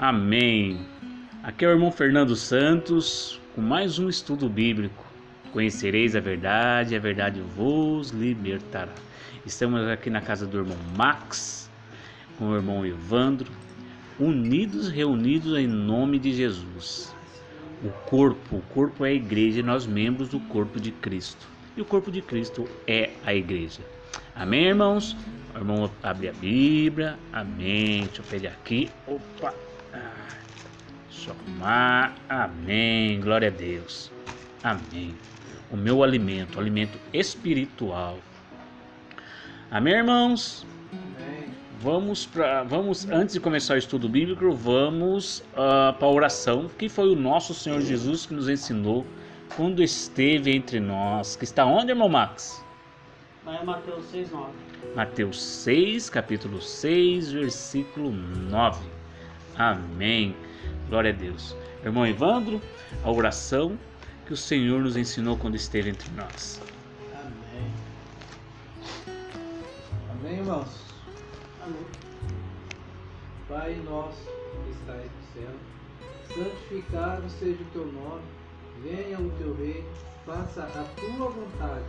Amém. Aqui é o irmão Fernando Santos com mais um estudo bíblico. Conhecereis a verdade vos libertará. Estamos aqui na casa do irmão Max, com o irmão Evandro, reunidos em nome de Jesus. O corpo é a igreja e nós membros do corpo de Cristo. E o corpo de Cristo é a igreja. Amém, irmãos? O irmão abre a Bíblia. Amém. Deixa eu pegar aqui. Opa. Deixa eu arrumar. Amém. Glória a Deus. Amém. O meu alimento espiritual. Amém, irmãos? Amém. Vamos, antes de começar o estudo bíblico, vamos para a oração, que foi o nosso Senhor Jesus que nos ensinou quando esteve entre nós. Que está onde, irmão Max? Lá é Mateus 6:9. Mateus 6, capítulo 6, versículo 9. Amém. Glória a Deus. Irmão Evandro, a oração que o Senhor nos ensinou quando esteve entre nós. Amém. Amém, irmãos? Amém. Pai nosso que estais no céu, santificado seja o teu nome, venha o teu reino, faça a tua vontade,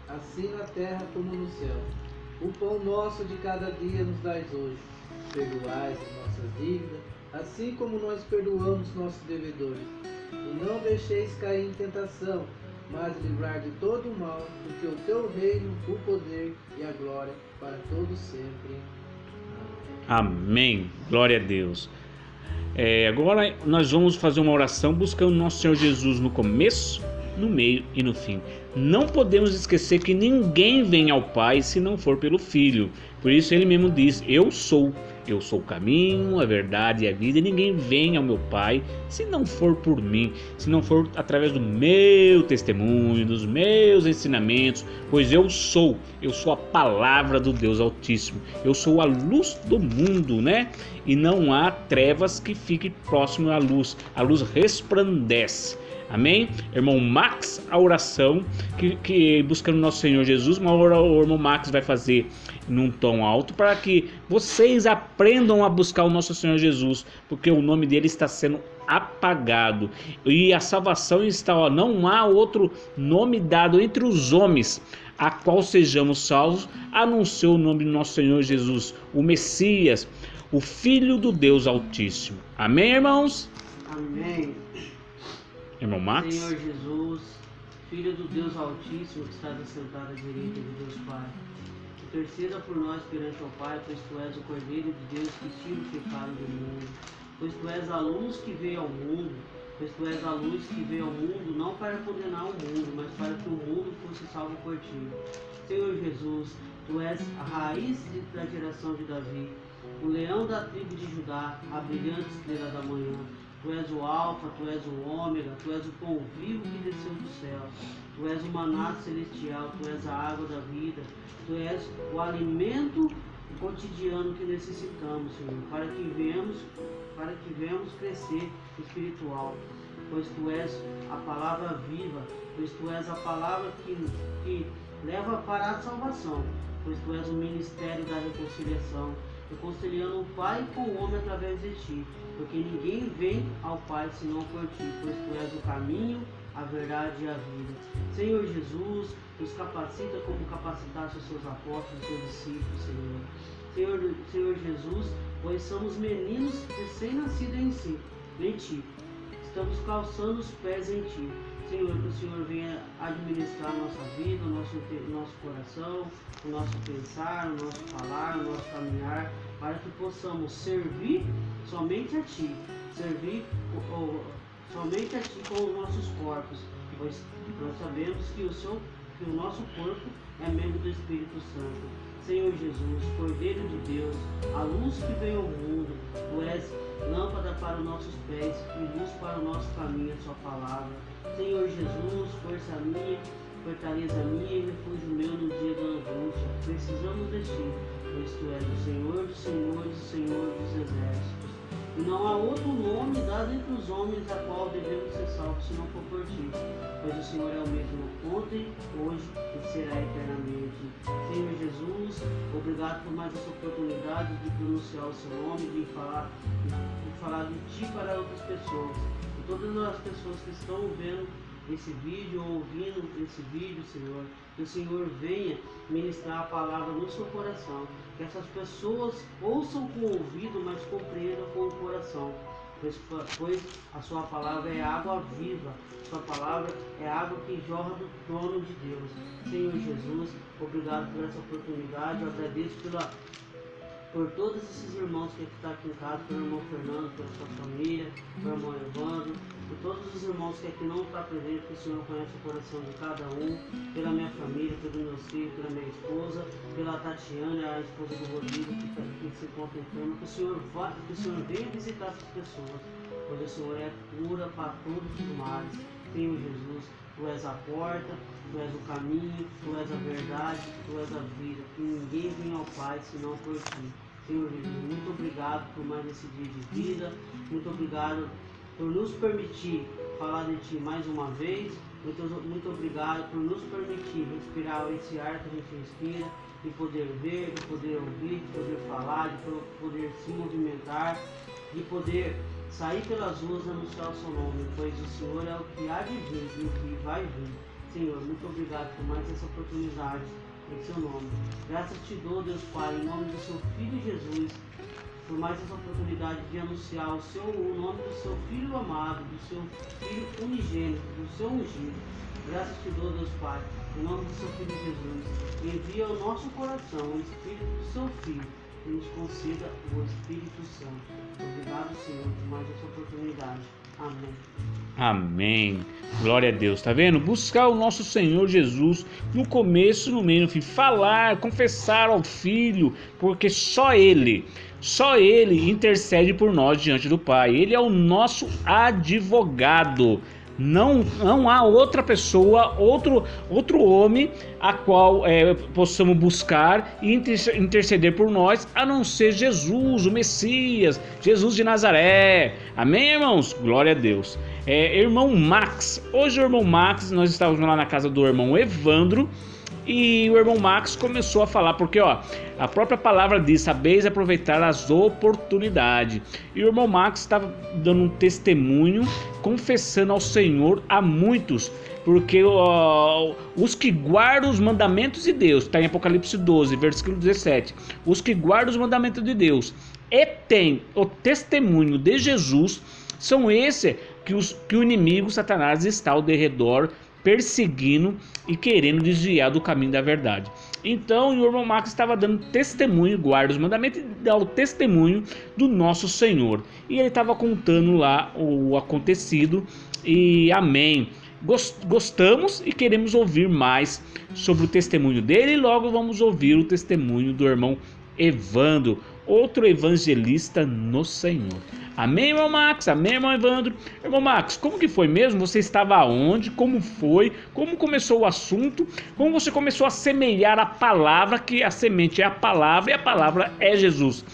assim na terra como no céu. O pão nosso de cada dia nos dais hoje. Perdoai as nossas dívidas, assim como nós perdoamos nossos devedores. E não deixeis cair em tentação, mas livrar de todo o mal, porque o teu reino, o poder e a glória para todos sempre. Amém. Glória a Deus. Agora nós vamos fazer uma oração buscando nosso Senhor Jesus no começo, no meio e no fim. Não podemos esquecer que ninguém vem ao Pai se não for pelo Filho. Por isso ele mesmo diz: Eu sou o caminho, a verdade e a vida, e ninguém vem ao meu Pai se não for por mim, se não for através do meu testemunho, dos meus ensinamentos, pois eu sou a palavra do Deus Altíssimo, eu sou a luz do mundo, né? E não há trevas que fiquem próximo à luz, a luz resplandece. Amém? Irmão Max, a oração que buscando nosso Senhor Jesus, mas o irmão Max vai fazer num tom alto para que vocês aprendam a buscar o nosso Senhor Jesus, porque o nome dele está sendo apagado e a salvação está, não há outro nome dado entre os homens a qual sejamos salvos, a não ser o nome do nosso Senhor Jesus, o Messias, o Filho do Deus Altíssimo. Amém, irmãos? Amém. Irmão Max? Senhor Jesus, Filho do Deus Altíssimo, que está assentado à direita de Deus Pai, interceda por nós perante o Pai, pois Tu és o Cordeiro de Deus que tira o pecado do mundo, pois Tu és a luz que veio ao mundo, não para condenar o mundo, mas para que o mundo fosse salvo por Ti. Senhor Jesus, Tu és a raiz da geração de Davi, o leão da tribo de Judá, a brilhante estrela da manhã. Tu és o Alfa, Tu és o Ômega, Tu és o pão vivo que desceu do céu, Tu és o maná celestial, Tu és a água da vida, Tu és o alimento cotidiano que necessitamos, Senhor, para que venhamos crescer espiritual, pois Tu és a palavra viva, pois Tu és a palavra que leva para a salvação, pois Tu és o ministério da reconciliação, reconciliando o Pai com o homem através de Ti, porque ninguém vem ao Pai senão por Ti, pois Tu és o caminho, a verdade e a vida. Senhor Jesus, nos capacita como capacitaste os Seus apóstolos, os Seus discípulos, Senhor. Senhor Jesus, pois somos meninos recém-nascidos em Ti. Estamos calçando os pés em Ti. Senhor, que o Senhor venha administrar a nossa vida, o nosso coração, o nosso pensar, o nosso falar, o nosso caminhar, para que possamos servir somente a Ti, somente a Ti com os nossos corpos, pois nós sabemos que o nosso corpo é membro do Espírito Santo. Senhor Jesus, Cordeiro de Deus, a luz que veio ao mundo, Tu és lâmpada para os nossos pés e luz para o nosso caminho, a Sua palavra. Senhor Jesus, força minha, fortaleza minha e refúgio meu no dia da angústia. Precisamos de Ti, pois Tu és o Senhor dos senhores, o Senhor dos exércitos. e não há outro nome dado entre os homens a qual devemos ser salvos, se não for por ti. Pois o Senhor é o mesmo ontem, hoje e será eternamente. Senhor Jesus, obrigado por mais essa oportunidade de pronunciar o seu nome, de falar de ti para outras pessoas. E todas as pessoas que estão vendo esse vídeo ou ouvindo esse vídeo, Senhor, que o Senhor venha ministrar a palavra no seu coração, que essas pessoas ouçam com o ouvido, mas compreendam com o coração, pois a sua palavra é água viva, sua palavra é água que jorra do trono de Deus. Senhor Jesus, obrigado por essa oportunidade, eu agradeço por todos esses irmãos que estão aqui em casa, pelo irmão Fernando, pela sua família, pelo irmão Evandro, por todos os irmãos que aqui não estão presentes, que o Senhor conhece o coração de cada um, pela minha família, pelos meus filhos, pela minha esposa, pela Tatiana, a esposa do Rodrigo, que se encontra enferma, que o Senhor venha visitar essas pessoas, pois o Senhor é cura para todos os males. Senhor Jesus, Tu és a porta, Tu és o caminho, Tu és a verdade, Tu és a vida, que ninguém vem ao Pai senão por Ti. Senhor Jesus, muito obrigado por mais esse dia de vida, muito obrigado por nos permitir falar de Ti mais uma vez, muito obrigado por nos permitir respirar esse ar que a gente respira, de poder ver, de poder ouvir, de poder falar, de poder se movimentar, de poder sair pelas ruas e anunciar o seu nome, pois o Senhor é o que há de vir e o que vai vir. Senhor, muito obrigado por mais essa oportunidade em seu nome. Graças te dou, Deus Pai, em nome do seu Filho Jesus, por mais essa oportunidade de anunciar o nome do seu Filho amado, do seu Filho unigênito, do seu ungido. Graças te dou, Deus Pai, em nome do seu Filho Jesus. Envia ao nosso coração o Espírito do seu Filho, e nos conceda o Espírito Santo. Obrigado, Senhor, por mais essa oportunidade. Amém. Amém. Glória a Deus. Tá vendo? Buscar o nosso Senhor Jesus no começo, no meio, no fim. Falar, confessar ao Filho, porque só Ele intercede por nós diante do Pai. Ele é o nosso advogado. Não há outra pessoa, outro homem a qual possamos buscar e interceder por nós, a não ser Jesus, o Messias, Jesus de Nazaré. Amém, irmãos? Glória a Deus. Irmão Max, hoje o irmão Max, nós estávamos lá na casa do irmão Evandro, e o irmão Max começou a falar, porque a própria palavra diz, sabeis aproveitar as oportunidades. E o irmão Max estava dando um testemunho, confessando ao Senhor a muitos, porque os que guardam os mandamentos de Deus, está em Apocalipse 12, versículo 17, os que guardam os mandamentos de Deus e têm o testemunho de Jesus, são esses que o inimigo Satanás está ao derredor, perseguindo e querendo desviar do caminho da verdade. Então o irmão Max estava dando testemunho, guarda os mandamentos e dá o testemunho do nosso Senhor. E ele estava contando lá o acontecido e amém. Gostamos e queremos ouvir mais sobre o testemunho dele, e logo vamos ouvir o testemunho do irmão Evandro, outro evangelista no Senhor. Amém, irmão Max? Amém, irmão Evandro? Irmão Max, como que foi mesmo? Você estava aonde? Como foi? Como começou o assunto? Como você começou a semear a palavra, que a semente é a palavra e a palavra é Jesus?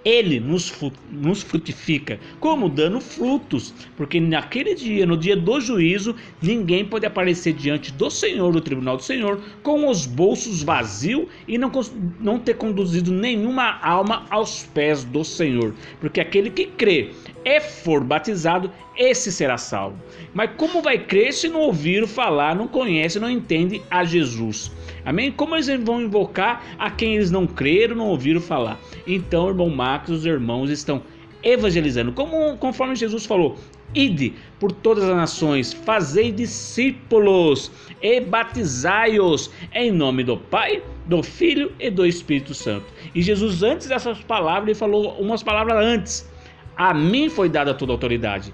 Ele nos frutifica, como dando frutos, porque naquele dia, no dia do juízo, ninguém pode aparecer diante do Senhor, do tribunal do Senhor, com os bolsos vazios e não ter conduzido nenhuma alma aos pés do Senhor, porque aquele que crê e for batizado, esse será salvo. Mas como vai crer se não ouviram falar, não conhece, não entende a Jesus? Amém? Como eles vão invocar a quem eles não creram, não ouviram falar? Então, irmão Max, os irmãos estão evangelizando, conforme Jesus falou: ide por todas as nações, fazei discípulos e batizai-os em nome do Pai, do Filho e do Espírito Santo. E Jesus, antes dessas palavras, ele falou umas palavras antes: a mim foi dada toda a autoridade.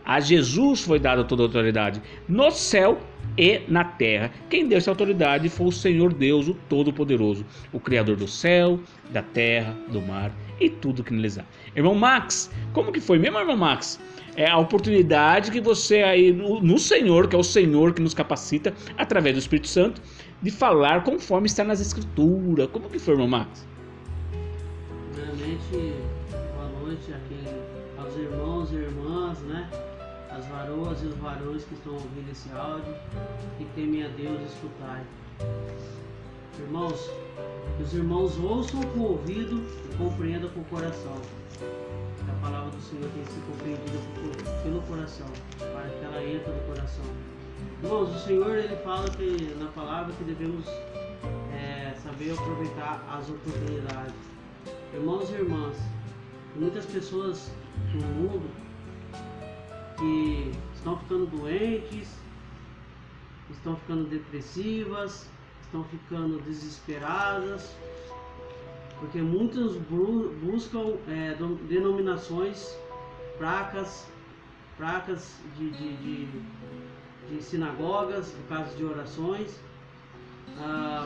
A Jesus foi dada toda a autoridade no céu e na terra. Quem deu essa autoridade foi o Senhor Deus, o Todo-Poderoso, o Criador do céu, da terra, do mar e tudo que neles há. Irmão Max, como que foi mesmo, irmão Max? É a oportunidade que você aí no Senhor, que é o Senhor que nos capacita através do Espírito Santo, de falar conforme está nas Escrituras. Como que foi, irmão Max? Primeiramente, boa noite aos irmãos e irmãs, né? As varoas e os varões que estão ouvindo esse áudio, que temem a Deus, escutai. Irmãos, que os irmãos ouçam com o ouvido e compreendam com o coração. Que a palavra do Senhor tem que ser compreendida pelo coração, para que ela entre no coração. Irmãos, o Senhor ele fala que, na palavra que devemos saber aproveitar as oportunidades. Irmãos e irmãs, muitas pessoas no mundo que estão ficando doentes, estão ficando depressivas, estão ficando desesperadas, porque muitos buscam denominações fracas de sinagogas, no caso de orações,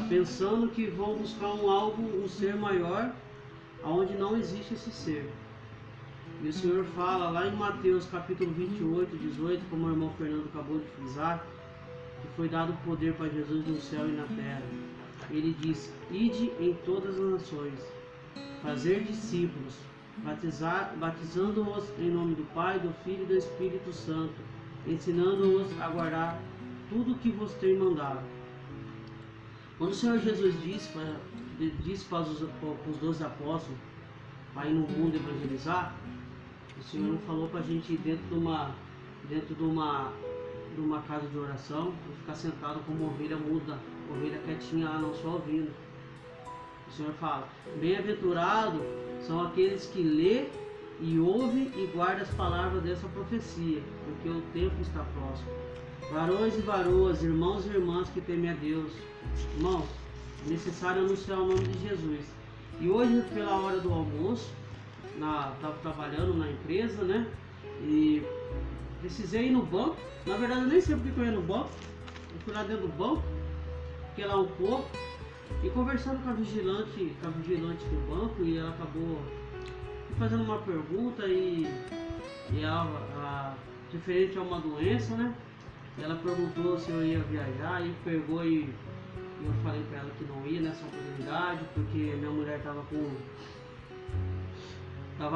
pensando que vão buscar um ser maior, onde não existe esse ser. E o Senhor fala lá em Mateus capítulo 28, 18, como o irmão Fernando acabou de frisar, que foi dado poder para Jesus no céu e na terra. Ele diz: ide em todas as nações, fazer discípulos, batizando-os em nome do Pai, do Filho e do Espírito Santo, ensinando-os a guardar tudo o que vos tenho mandado. Quando o Senhor Jesus disse para os 12 apóstolos para ir no mundo evangelizar, o Senhor não falou para a gente ir dentro de uma casa de oração e ficar sentado como ovelha muda, ovelha quietinha lá, não só ouvindo. O Senhor fala: bem-aventurado são aqueles que lê e ouve e guarda as palavras dessa profecia, porque o tempo está próximo. Varões e varoas, irmãos e irmãs que temem a Deus. Irmãos, é necessário anunciar o nome de Jesus. E hoje, pela hora do almoço, estava trabalhando na empresa, né? E precisei ir no banco. Na verdade, eu nem sei porque eu ia no banco. Eu fui lá dentro do banco, fiquei lá um pouco e conversando com a vigilante do banco, e ela acabou fazendo uma pergunta e ela, referente a uma doença, né? Ela perguntou se eu ia viajar e pegou e eu falei para ela que não ia nessa oportunidade, porque minha mulher estava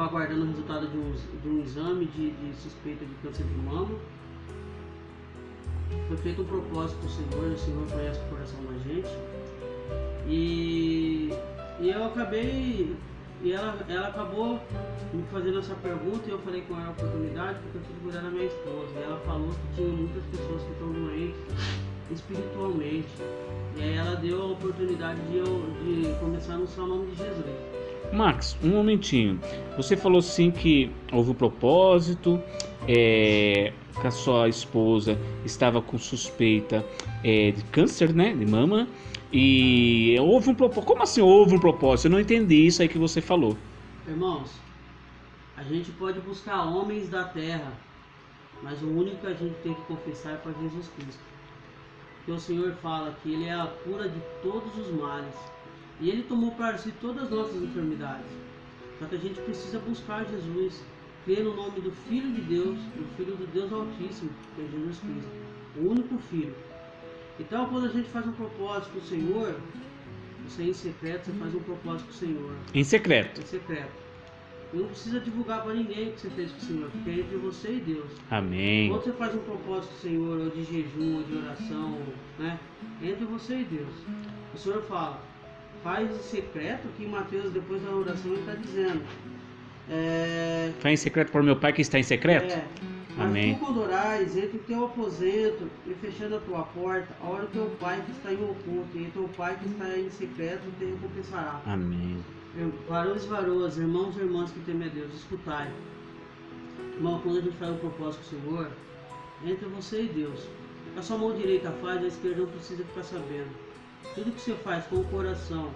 aguardando o resultado de um exame de suspeita de câncer de mama. Foi feito um propósito para o Senhor conhece o coração da gente. E eu acabei, e ela acabou me fazendo essa pergunta, e eu falei com ela a oportunidade, porque eu tive cuidar da minha esposa. E ela falou que tinha muitas pessoas que estão doentes espiritualmente. E aí ela deu a oportunidade de começar a anunciar o nome de Jesus. Max, um momentinho. Você falou assim que houve um propósito, que a sua esposa estava com suspeita de câncer, né, de mama, e houve um propósito. Como assim houve um propósito? Eu não entendi isso aí que você falou. Irmãos, a gente pode buscar homens da terra, mas o único que a gente tem que confessar é para Jesus Cristo. Porque o Senhor fala que Ele é a cura de todos os males. E Ele tomou para si todas as nossas enfermidades. Só que a gente precisa buscar Jesus, crer no nome do Filho de Deus, do Filho do Deus Altíssimo, que é Jesus Cristo, o único Filho. Então, quando a gente faz um propósito para o Senhor, você em secreto, você faz um propósito para o Senhor. Em secreto. Em secreto. E não precisa divulgar para ninguém o que você fez com o Senhor, porque é entre você e Deus. Amém. Quando você faz um propósito com o Senhor, ou de jejum, ou de oração, né? Entre você e Deus. O Senhor fala: faz em secreto, que em Mateus, depois da oração, ele está dizendo: faz em secreto para o meu Pai que está em secreto? Amém. Mas tu, quando orares, entre o teu aposento e fechando a tua porta, ora o teu Pai que está em oculto, e o teu Pai que está em secreto te recompensará. Amém. Varões e varoas, irmãos e irmãs que temem a Deus, escutai. Irmão, quando a gente faz um propósito com o Senhor, entre você e Deus. A sua mão direita faz, a esquerda não precisa ficar sabendo. Tudo que você faz com o coração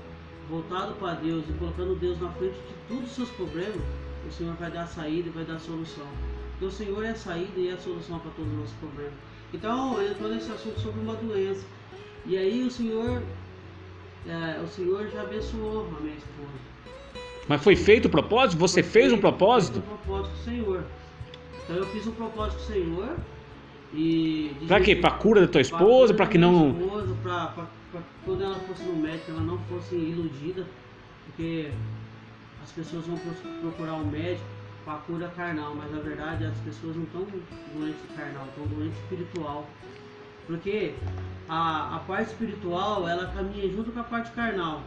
voltado para Deus e colocando Deus na frente de todos os seus problemas, o Senhor vai dar a saída e vai dar a solução. Porque o Senhor é a saída e é a solução para todos os nossos problemas. Então, eu estou nesse assunto sobre uma doença. E aí o Senhor já abençoou a minha esposa. Mas foi feito o propósito? Você fez um propósito? Eu fiz um propósito com o Senhor. Então eu fiz um propósito com o Senhor. E pra quê? Pra cura da tua esposa? Pra que não... Pra quando ela fosse no médico, ela não fosse iludida. Porque as pessoas vão procurar um médico para a cura carnal, mas na verdade as pessoas não estão doentes carnal, estão doentes espiritual. Porque a parte espiritual, ela caminha junto com a parte carnal.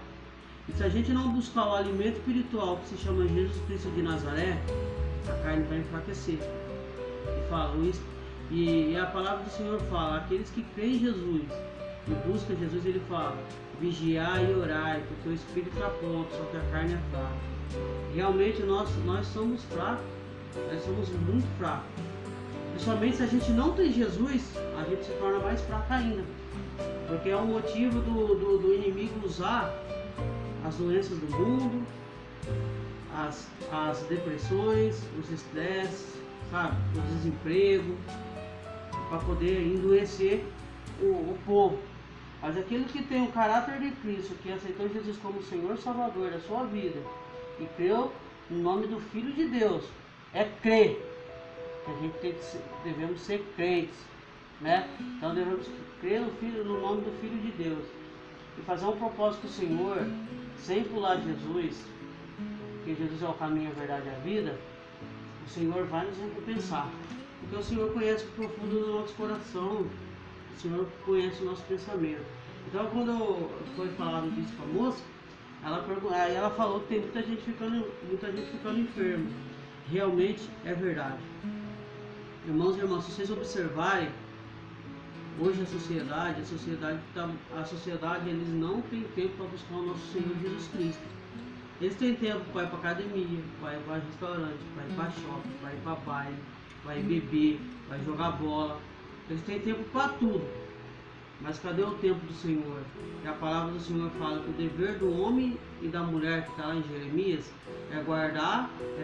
E se a gente não buscar o alimento espiritual que se chama Jesus Cristo de Nazaré, a carne vai enfraquecer. E fala, e a palavra do Senhor fala, aqueles que creem em Jesus e buscam Jesus, ele fala, vigiai e orai, porque o espírito está pronto, só que a carne é fraca. Realmente nós somos fracos, nós somos muito fracos. Principalmente se a gente não tem Jesus, a gente se torna mais fraco ainda. Porque é um motivo do inimigo usar as doenças do mundo, as depressões, os estresses, sabe, o desemprego, para poder endoecer o povo. Mas aquele que tem o caráter de Cristo, que aceitou Jesus como Senhor e Salvador da sua vida e creu no nome do Filho de Deus, é crer. Que a gente devemos ser crentes, né? Então devemos crer no nome do Filho de Deus e fazer um propósito com o Senhor, sem pular Jesus, porque Jesus é o caminho, a verdade e a vida. O Senhor vai nos recompensar, porque o Senhor conhece o profundo do nosso coração, o Senhor conhece o nosso pensamento. Então quando foi falado disso com a moça, aí ela falou que tem muita gente ficando enferma. Realmente é verdade. Irmãos e irmãs, se vocês observarem, hoje a sociedade eles não têm tempo para buscar o nosso Senhor Jesus Cristo. Eles têm tempo para ir para academia, para ir para restaurante, para ir para shopping, para ir para baile, para ir beber, para jogar bola. Eles têm tempo para tudo. Mas cadê o tempo do Senhor? E a palavra do Senhor fala que o dever do homem e da mulher, que está lá em Jeremias, é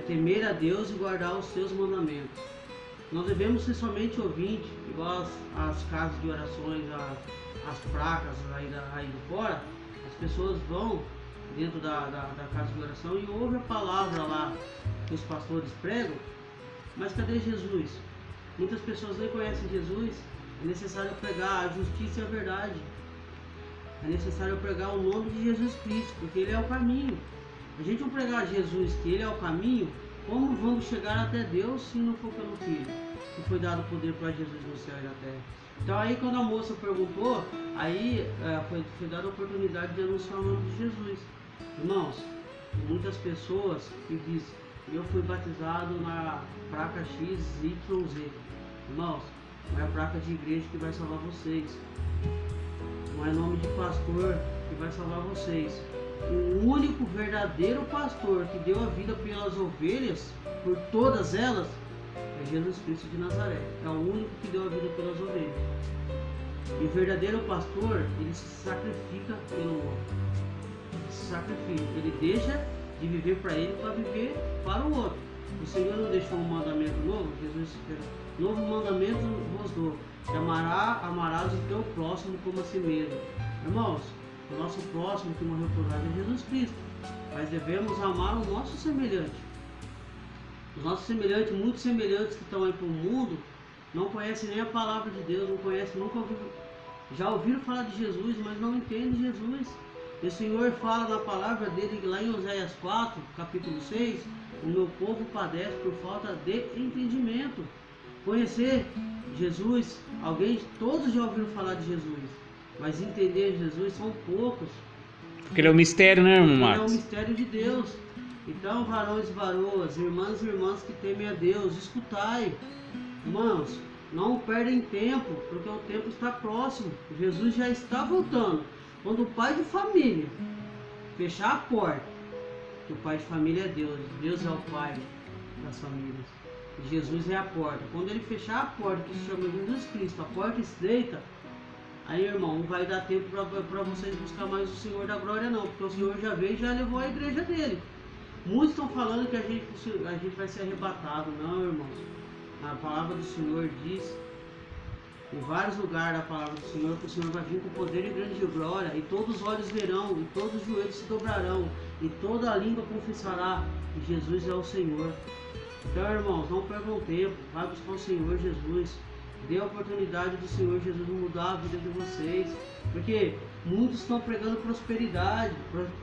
temer a Deus e guardar os seus mandamentos. Nós devemos ser somente ouvintes, igual as casas de orações, as placas aí do fora. As pessoas vão dentro da casa de oração e ouvem a palavra lá que os pastores pregam, mas cadê Jesus? Muitas pessoas nem conhecem Jesus. É necessário pregar a justiça e a verdade. É necessário pregar o nome de Jesus Cristo, porque Ele é o caminho. A gente não pregar Jesus, que Ele é o caminho, como vamos chegar até Deus se não for pelo Filho, que foi dado poder para Jesus no céu e na terra? Então aí quando a moça perguntou, aí foi dada a oportunidade de anunciar o nome de Jesus. Irmãos, muitas pessoas que dizem, eu fui batizado na placa XYZ. Irmãos, não é a placa de igreja que vai salvar vocês. Não é nome de pastor que vai salvar vocês. O único verdadeiro pastor que deu a vida pelas ovelhas, por todas elas, é Jesus Cristo de Nazaré. É o único que deu a vida pelas ovelhas. E o verdadeiro pastor, ele se sacrifica pelo outro. Ele se sacrifica. Ele deixa de viver para ele para viver para o outro. O Senhor não deixou um mandamento novo? Jesus novo mandamento vos dou, que amarás o teu próximo como a si mesmo. Irmãos, o nosso próximo que morreu por nós é Jesus Cristo, mas devemos amar o nosso semelhante. Os nossos semelhantes, muitos semelhantes que estão aí para o mundo, não conhecem nem a palavra de Deus, não conhecem, nunca ouviram, já ouviram falar de Jesus, mas não entendem Jesus. E o Senhor fala na palavra dele lá em Oséias 4, capítulo 6, o meu povo padece por falta de entendimento. Conhecer Jesus, todos já ouviram falar de Jesus, mas entender Jesus são poucos. Porque ele é um mistério, né, irmão Marcos? Ele é um mistério de Deus. Então, varões e varoas, irmãs e irmãs que temem a Deus, escutai. Irmãos, não perdem tempo, porque o tempo está próximo. Jesus já está voltando. Quando o pai de família fechar a porta, que o pai de família é Deus, Deus é o pai das famílias. Jesus é a porta. Quando ele fechar a porta, que se chama Jesus Cristo, a porta estreita, aí, irmão, não vai dar tempo para vocês buscar mais o Senhor da glória, não, porque o Senhor já veio e já levou a igreja dele. Muitos estão falando que a gente vai ser arrebatado. Não, irmãos. A palavra do Senhor diz, em vários lugares da palavra do Senhor, que o Senhor vai vir com poder e grande glória, e todos os olhos verão, e todos os joelhos se dobrarão, e toda a língua confessará que Jesus é o Senhor. Então, irmãos, não percam tempo, vai buscar o Senhor Jesus. Dê a oportunidade do Senhor Jesus mudar a vida de vocês, porque muitos estão pregando prosperidade,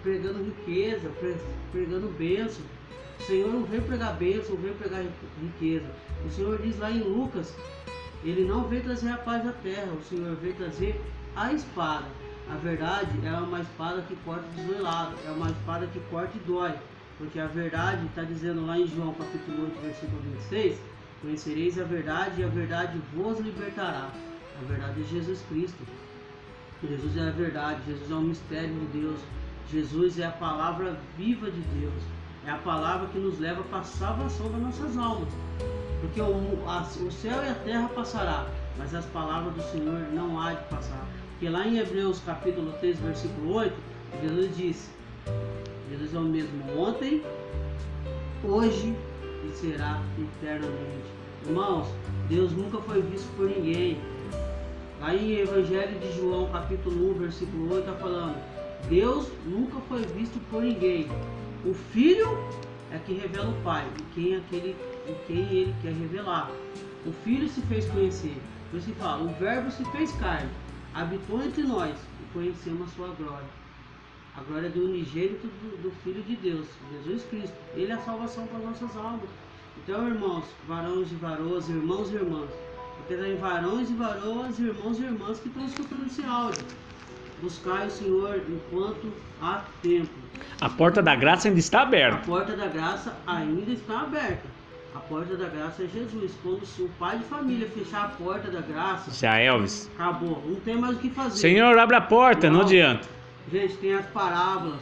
pregando riqueza, pregando bênção, Senhor não veio pregar bênção, não veio pregar riqueza. O Senhor diz lá em Lucas, Ele não veio trazer a paz à terra, o Senhor veio trazer a espada. A verdade é uma espada que corta desoilado, é uma espada que corta e dói. Porque a verdade está dizendo lá em João capítulo 8, versículo 26, conhecereis a verdade e a verdade vos libertará. A verdade é Jesus Cristo. Jesus é a verdade, Jesus é o mistério de Deus. Jesus é a palavra viva de Deus. É a palavra que nos leva para a salvação das nossas almas. Porque o céu e a terra passará, mas as palavras do Senhor não há de passar. Porque lá em Hebreus capítulo 3, versículo 8, Jesus diz: Jesus é o mesmo ontem, hoje e será eternamente. Irmãos, Deus nunca foi visto por ninguém. Lá em Evangelho de João capítulo 1, versículo 8, está falando: Deus nunca foi visto por ninguém. O Filho é que revela o Pai, em quem Ele quer revelar. O Filho se fez conhecer. Por isso que fala: o Verbo se fez carne, habitou entre nós e conhecemos a sua glória. A glória do unigênito do Filho de Deus, Jesus Cristo. Ele é a salvação para as nossas almas. Então, irmãos, varões e varoas, irmãos e irmãs, porque tem varões e varoas, irmãos e irmãs que estão escutando esse áudio. Buscai o Senhor enquanto há tempo. A porta da graça ainda está A aberta. porta da graça ainda está aberta. A porta da graça é Jesus. Quando o pai de família fechar a porta da graça, Já, Elvis. acabou. Não tem mais o que fazer. Senhor, abre a porta, não adianta. Gente, tem as parábolas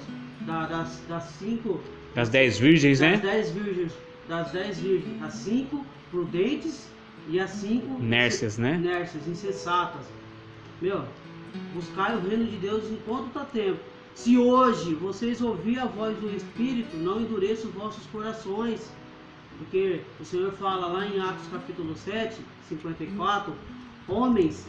das 5... Das 10 virgens, Das né? 10 virgens. Das 10 virgens. As 5 prudentes e as 5... Nércias, né? Nércias, insensatas. Meu, buscai o reino de Deus enquanto está tempo. Se hoje vocês ouvirem a voz do Espírito, não endureçam os vossos corações. Porque o Senhor fala lá em Atos capítulo 7, 54, homens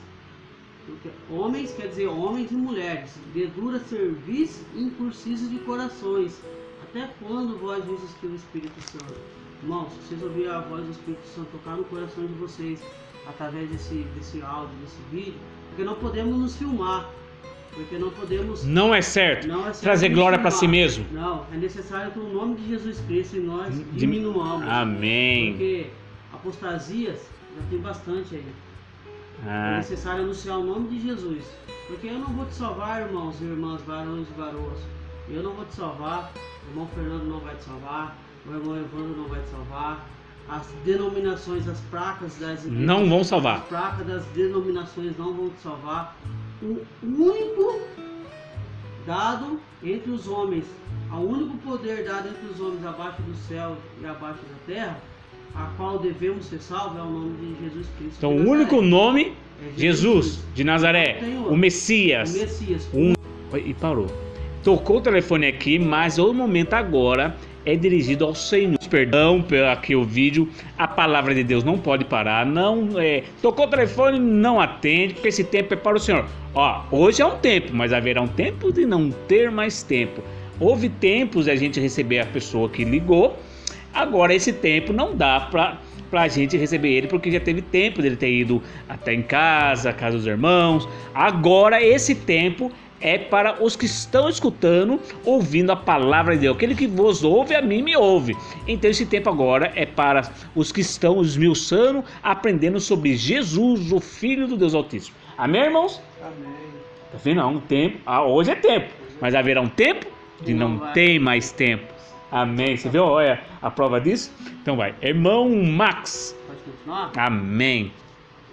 quer dizer homens e mulheres, de dura cerviz e incursisos de corações. Até quando vós resistir o Espírito Santo? Irmãos, se vocês ouvirem a voz do Espírito Santo tocar no coração de vocês, através desse áudio, desse vídeo, porque não podemos nos filmar, porque não podemos... Não é certo trazer glória para si mesmo. Não, é necessário que o nome de Jesus Cristo em nós diminuamos. Amém. Porque apostasias já tem bastante aí. É necessário anunciar o nome de Jesus. Porque eu não vou te salvar, irmãos e irmãs, varões e varoas. Eu não vou te salvar, o irmão Fernando não vai te salvar, o irmão Evandro não vai te salvar. As denominações, as placas das igrejas Não vão salvar. As placas das denominações não vão te salvar. O único dado entre os homens, o único poder dado entre os homens abaixo do céu e abaixo da terra, a qual devemos ser salvos, é o nome de Jesus Cristo. Então, o único nome é Jesus de Nazaré, o Messias. O Messias. E parou. Tocou o telefone aqui, mas o momento agora é dirigido ao Senhor. Perdão pelo aqui o vídeo, a palavra de Deus não pode parar. Tocou o telefone, não atende, porque esse tempo é para o Senhor. Ó, hoje é um tempo, mas haverá um tempo de não ter mais tempo. Houve tempos de a gente receber a pessoa que ligou. Agora esse tempo não dá para a gente receber ele, porque já teve tempo dele ter ido até em casa dos irmãos. Agora esse tempo é para os que estão escutando, ouvindo a palavra de Deus. Aquele que vos ouve, a mim me ouve. Então esse tempo agora é para os que estão esmiuçando, aprendendo sobre Jesus, o Filho do Deus Altíssimo. Amém, irmãos? Amém. Tá vendo? Não, um tempo. Hoje é tempo, mas haverá um tempo de não ter mais tempo. Amém. Você viu? Olha a prova disso? Então vai. Irmão Max. Pode continuar? Amém.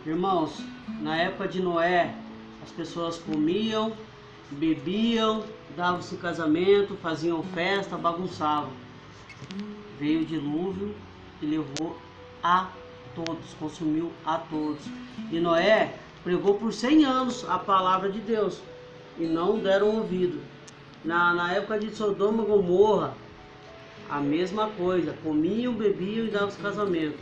Irmãos, na época de Noé, as pessoas comiam, bebiam, davam-se casamento, faziam festa, bagunçavam. Veio o dilúvio e levou a todos, consumiu a todos. E Noé pregou por 100 anos a palavra de Deus e não deram ouvido. Na época de Sodoma e Gomorra, a mesma coisa, comiam, bebiam e davam-se casamento.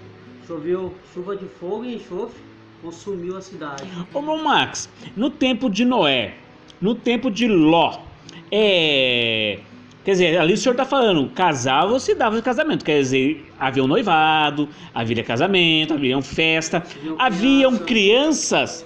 Choveu chuva de fogo e enxofre, consumiu a cidade. Ô, meu Max, no tempo de Noé, no tempo de Ló, quer dizer, ali o senhor está falando, casava-se, dava casamento, quer dizer, havia um noivado, havia casamento, havia festa, haviam crianças,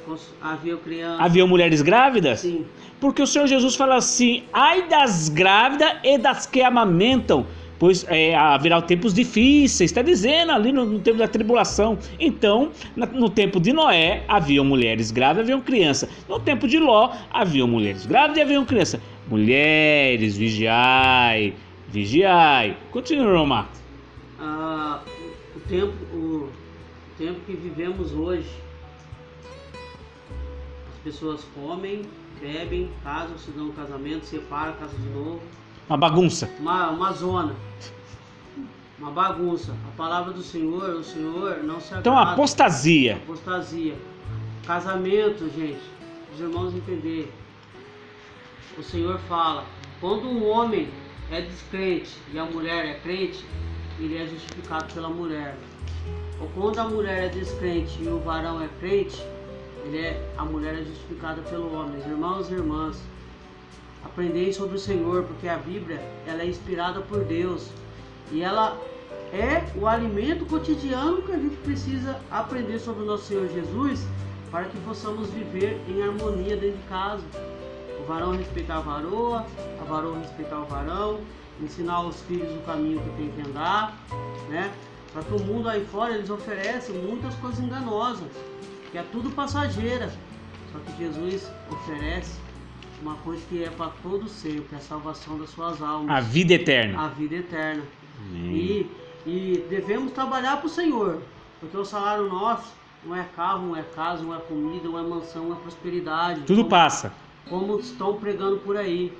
haviam mulheres grávidas. Sim. Porque o Senhor Jesus fala assim: ai das grávidas e das que amamentam, pois haverá tempos difíceis, está dizendo ali no tempo da tribulação. Então, no tempo de Noé, haviam mulheres grávidas, haviam crianças. No tempo de Ló, haviam mulheres grávidas e haviam crianças. Mulheres, vigiai, vigiai. Continua, Romar. O tempo que vivemos hoje, as pessoas comem, bebem, casam, se dão um casamento, separam, casam de novo. Uma bagunça. Uma zona. Uma bagunça. A palavra do Senhor, o Senhor não se agrada. Então, apostasia. Apostasia. Casamento, gente, os irmãos entenderem. O Senhor fala, quando um homem é descrente e a mulher é crente, ele é justificado pela mulher. Ou quando a mulher é descrente e o varão é crente, a mulher é justificada pelo homem. Irmãos e irmãs, aprendei sobre o Senhor, porque a Bíblia ela é inspirada por Deus e ela é o alimento cotidiano que a gente precisa aprender sobre o nosso Senhor Jesus para que possamos viver em harmonia dentro de casa. O varão respeitar a varoa respeitar o varão, ensinar os filhos o caminho que tem que andar, né? Para que o mundo aí fora eles oferecem muitas coisas enganosas, que é tudo passageira. Só que Jesus oferece uma coisa que é para todo ser, que é a salvação das suas almas. A vida eterna. A vida eterna. E devemos trabalhar para o Senhor, porque o salário nosso não é carro, não é casa, não é comida, não é mansão, não é prosperidade. Tudo passa. Como estão pregando por aí.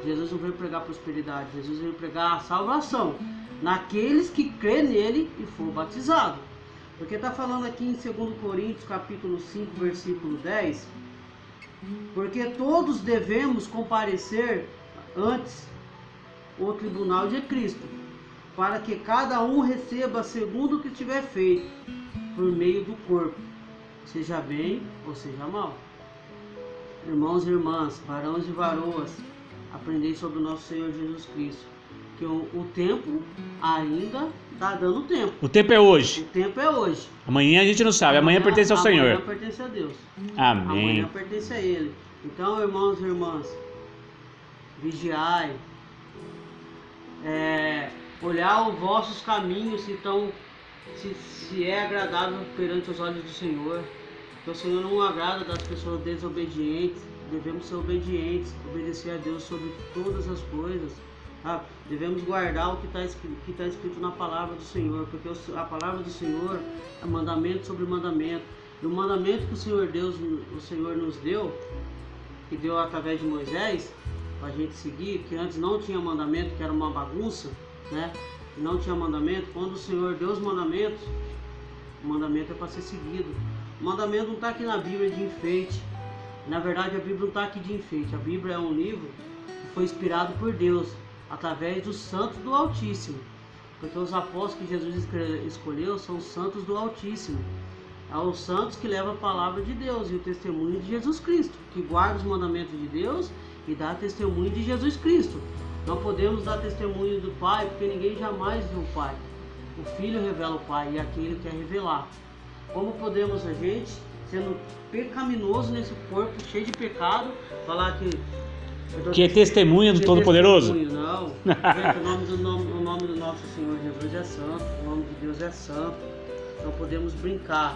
Jesus não veio pregar prosperidade, Jesus veio pregar a salvação naqueles que crê nele e for batizado. Porque está falando aqui em 2 Coríntios capítulo 5, versículo 10, porque todos devemos comparecer antes o tribunal de Cristo, para que cada um receba segundo o que tiver feito, por meio do corpo, seja bem ou seja mal. Irmãos e irmãs, varões e varoas, aprendei sobre o nosso Senhor Jesus Cristo, que o tempo ainda está dando tempo. O tempo é hoje. O tempo é hoje. Amanhã a gente não sabe, amanhã pertence ao Senhor. Amanhã pertence a Deus. Amém. Amanhã pertence a Ele. Então, irmãos e irmãs, vigiai, olhar os vossos caminhos se é agradável perante os olhos do Senhor. Porque o Senhor não agrada das pessoas desobedientes. Devemos ser obedientes, obedecer a Deus sobre todas as coisas. Tá? Devemos guardar o que está escrito na palavra do Senhor, porque a palavra do Senhor é mandamento sobre mandamento. E o mandamento que o Senhor nos deu, que deu através de Moisés, para a gente seguir, que antes não tinha mandamento, que era uma bagunça, né? E não tinha mandamento. Quando o Senhor deu os mandamentos, o mandamento é para ser seguido. O mandamento não está aqui na Bíblia de enfeite. Na verdade, a Bíblia não está aqui de enfeite. A Bíblia é um livro que foi inspirado por Deus, através dos santos do Altíssimo. Porque os apóstolos que Jesus escolheu são os santos do Altíssimo. É os santos que levam a palavra de Deus e o testemunho de Jesus Cristo, que guarda os mandamentos de Deus e dá testemunho de Jesus Cristo. Não podemos dar testemunho do Pai, porque ninguém jamais viu o Pai. O Filho revela o Pai e aquele quer revelar. Como podemos a gente, sendo pecaminoso nesse corpo, cheio de pecado, falar que é testemunha do Todo-Poderoso? Não. Gente, o nome do nosso Senhor Jesus é santo, o nome de Deus é santo. Não podemos brincar.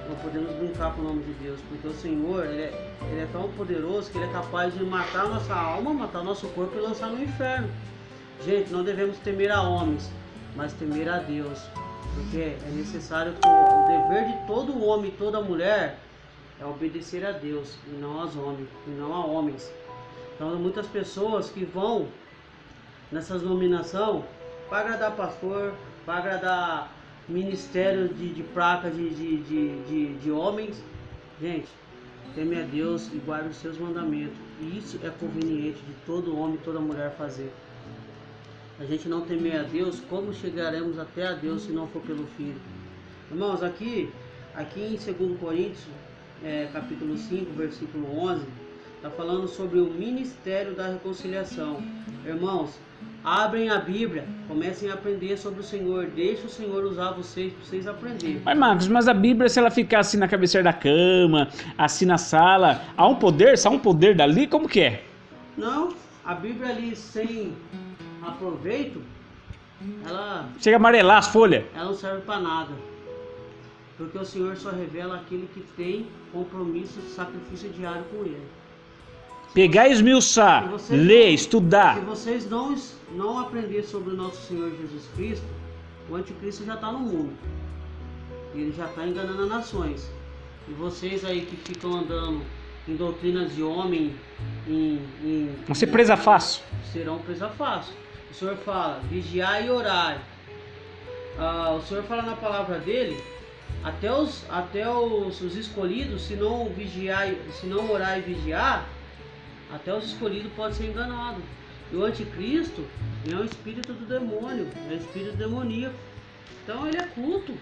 Não podemos brincar com o nome de Deus, porque o Senhor, ele é tão poderoso que ele é capaz de matar a nossa alma, matar o nosso corpo e lançar no inferno. Gente, não devemos temer a homens, mas temer a Deus. Porque é necessário que o dever de todo homem e toda mulher é obedecer a Deus e não aos homens, e não a homens. Então, muitas pessoas que vão nessas nominações para agradar pastor, para agradar ministério de placa de homens. Gente, teme a Deus e guarde os seus mandamentos. E isso é conveniente de todo homem e toda mulher fazer. A gente não temer a Deus, como chegaremos até a Deus se não for pelo Filho? Irmãos, aqui em 2 Coríntios, capítulo 5, versículo 11, está falando sobre o ministério da reconciliação. Irmãos, abrem a Bíblia, comecem a aprender sobre o Senhor, deixe o Senhor usar vocês para vocês aprenderem. Mas a Bíblia, se ela ficar assim na cabeceira da cama, assim na sala, há um poder? Sai um poder dali? Como que é? Não, a Bíblia ali sem aproveito, Chega a amarelar as folhas. Ela não serve para nada. Porque o Senhor só revela aquele que tem compromisso de sacrifício diário com Ele. Pegar e esmiuçar, ler, estudar. Se vocês não aprenderem sobre o nosso Senhor Jesus Cristo, o anticristo já está no mundo. Ele já está enganando as nações. E vocês aí que ficam andando em doutrinas de homem, Vão ser presa fácil. Serão presa fácil. O Senhor fala, vigiar e orar. O Senhor fala na palavra dele, até os escolhidos, se não orar e vigiar, até os escolhidos podem ser enganados. E o anticristo é um espírito do demônio, é um espírito demoníaco. Então ele é culto.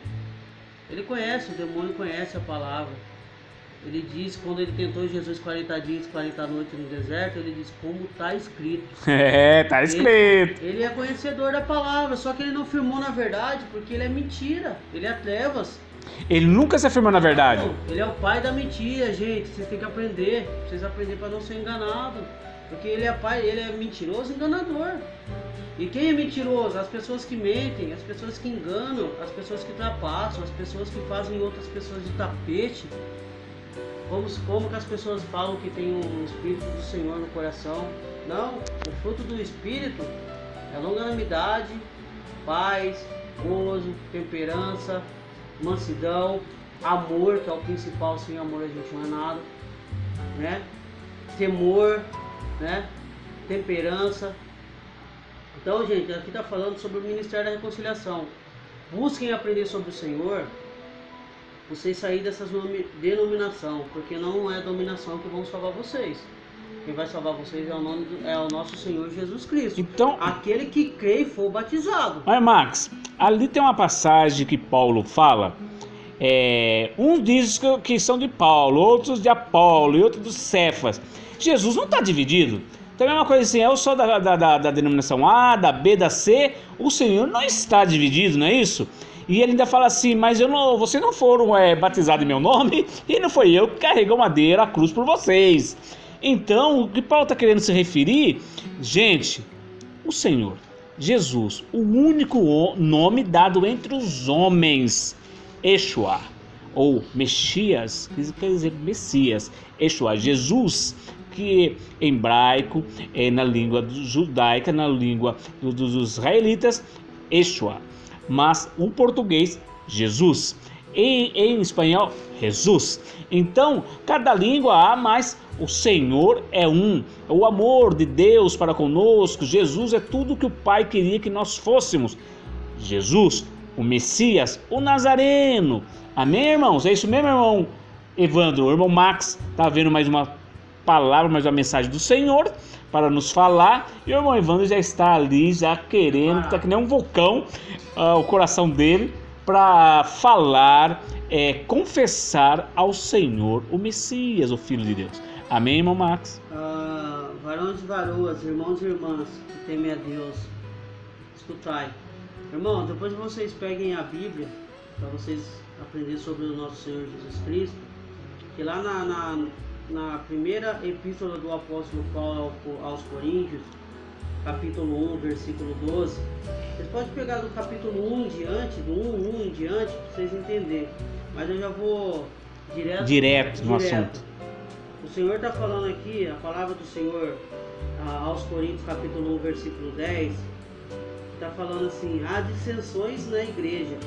Ele conhece, o demônio conhece a palavra. Ele diz, quando ele tentou Jesus 40 dias, 40 noites no deserto, ele diz, como está escrito. Tá escrito. Ele é conhecedor da palavra, só que ele não firmou na verdade, porque ele é mentira, ele é trevas. Ele nunca se afirmou na verdade. Não, ele é o pai da mentira, gente. Vocês têm que aprender. Vocês aprender para não ser enganado. Porque ele é mentiroso e enganador. E quem é mentiroso? As pessoas que mentem, as pessoas que enganam, as pessoas que trapaçam, as pessoas que fazem outras pessoas de tapete. Como que as pessoas falam que tem um Espírito do Senhor no coração? Não, o fruto do Espírito é longanimidade, paz, gozo, temperança, mansidão, amor, que é o principal. Sem amor a gente não é nada, né? Temor, né? Temperança. Então, gente, aqui está falando sobre o Ministério da Reconciliação. Busquem aprender sobre o Senhor, vocês saírem dessas denominação, porque não é a dominação que vão salvar vocês. Quem vai salvar vocês é o nosso Senhor Jesus Cristo. Então, aquele que crê e for batizado. Olha, Max, ali tem uma passagem que Paulo fala. Uns dizem que são de Paulo, outros de Apolo e outros de Cefas. Jesus não está dividido. Também é uma coisa assim, eu sou da denominação A, da B, da C. O Senhor não está dividido, não é isso? E ele ainda fala assim, mas vocês não foram batizados em meu nome, e não foi eu que carreguei o madeira, a cruz por vocês. Então, o que Paulo está querendo se referir, gente, o Senhor, Jesus, o único nome dado entre os homens, Yeshua, ou Messias, quer dizer Messias, Yeshua, Jesus, que em hebraico, na língua judaica, na língua dos israelitas, Yeshua, mas o português, Jesus, e em espanhol, Jesus. Então, cada língua há, mas o Senhor é um. O amor de Deus para conosco, Jesus é tudo que o Pai queria que nós fôssemos. Jesus, o Messias, o Nazareno. Amém, irmãos? É isso mesmo, irmão Evandro? O irmão Max está vendo mais uma palavra, mais uma mensagem do Senhor para nos falar. E o irmão Evandro já está ali, já querendo, está que nem um vulcão, o coração dele, para falar, confessar ao Senhor, o Messias, o Filho de Deus. Amém, irmão Max? Varões e varoas, irmãos e irmãs, que temem a Deus, escutai. Irmão, depois vocês peguem a Bíblia, para vocês aprenderem sobre o nosso Senhor Jesus Cristo, que lá na primeira epístola do apóstolo Paulo aos Coríntios, capítulo 1, versículo 12, vocês podem pegar do capítulo 1 em diante, do 1 em diante, para vocês entenderem, mas eu já vou direto no assunto. O Senhor está falando aqui, a palavra do Senhor aos Coríntios, capítulo 1, versículo 10, está falando assim: há dissensões na igreja.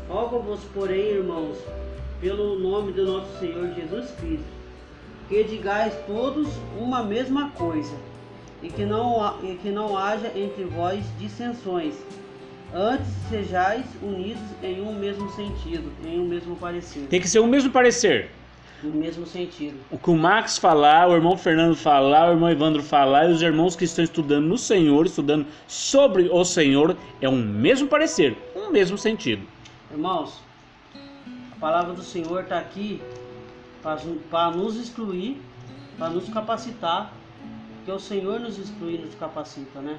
Rogo-vos, porém, irmãos, pelo nome do nosso Senhor Jesus Cristo, que digais todos uma mesma coisa, e que não haja entre vós dissensões, antes sejais unidos em um mesmo sentido, em um mesmo parecer. Tem que ser o mesmo parecer. No mesmo sentido. O que o Max falar, o irmão Fernando falar, o irmão Evandro falar, e os irmãos que estão estudando no Senhor, estudando sobre o Senhor, é um mesmo parecer, um mesmo sentido. Irmãos, a palavra do Senhor está aqui para nos instruir, para nos capacitar, porque o Senhor nos instrui e nos capacita, né?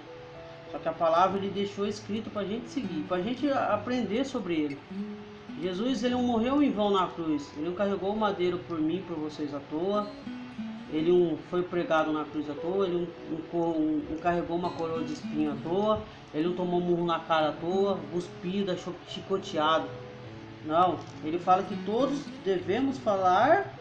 Só que a palavra Ele deixou escrito para a gente seguir, para a gente aprender sobre Ele. Jesus, Ele não morreu em vão na cruz, Ele não carregou o madeiro por mim, por vocês à toa. ele foi pregado na cruz à toa, ele carregou uma coroa de espinho à toa, ele não tomou murro na cara à toa, cuspido, chicoteado. Não, ele fala que todos devemos falar,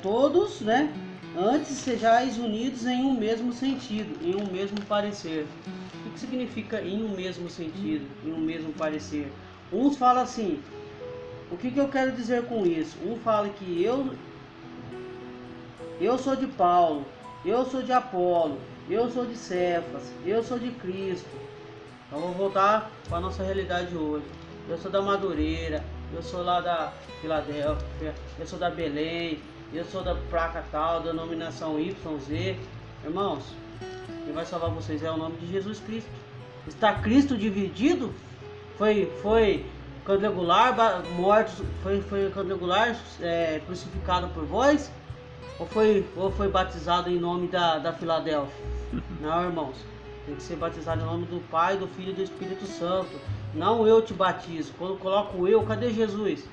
todos, né? Antes sejais unidos em um mesmo sentido, em um mesmo parecer. O que significa em um mesmo sentido, em um mesmo parecer? Uns falam assim, o que eu quero dizer com isso? Um fala que eu sou de Paulo, eu sou de Apolo, eu sou de Cefas, eu sou de Cristo. Então vou voltar para a nossa realidade hoje. Eu sou da Madureira, eu sou lá da Filadélfia, eu sou da Belém, eu sou da placa tal, denominação YZ. Irmãos, quem vai salvar vocês é o nome de Jesus Cristo. Está Cristo dividido? Foi quadrangular morto, foi quadrangular crucificado por vós? Ou foi batizado em nome da Filadélfia? Não, irmãos. Tem que ser batizado em nome do Pai, do Filho e do Espírito Santo. Não eu te batizo. Quando coloco eu, cadê Jesus?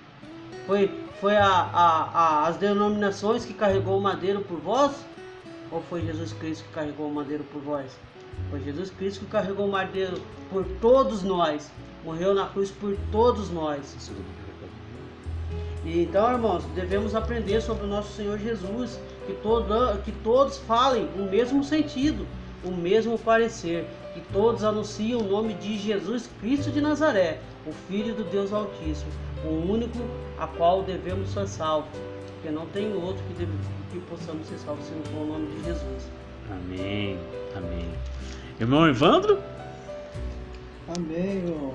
Foi as denominações que carregou o madeiro por vós? Ou foi Jesus Cristo que carregou o madeiro por vós? Foi Jesus Cristo que carregou o madeiro por todos nós. Morreu na cruz por todos nós. E então, irmãos, devemos aprender sobre o nosso Senhor Jesus, que todos falem o mesmo sentido, o mesmo parecer, que todos anunciem o nome de Jesus Cristo de Nazaré, o Filho do Deus Altíssimo, o único a qual devemos ser salvos, porque não tem outro que possamos ser salvos senão com o nome de Jesus. Amém, amém. Irmão Evandro? Amém, irmão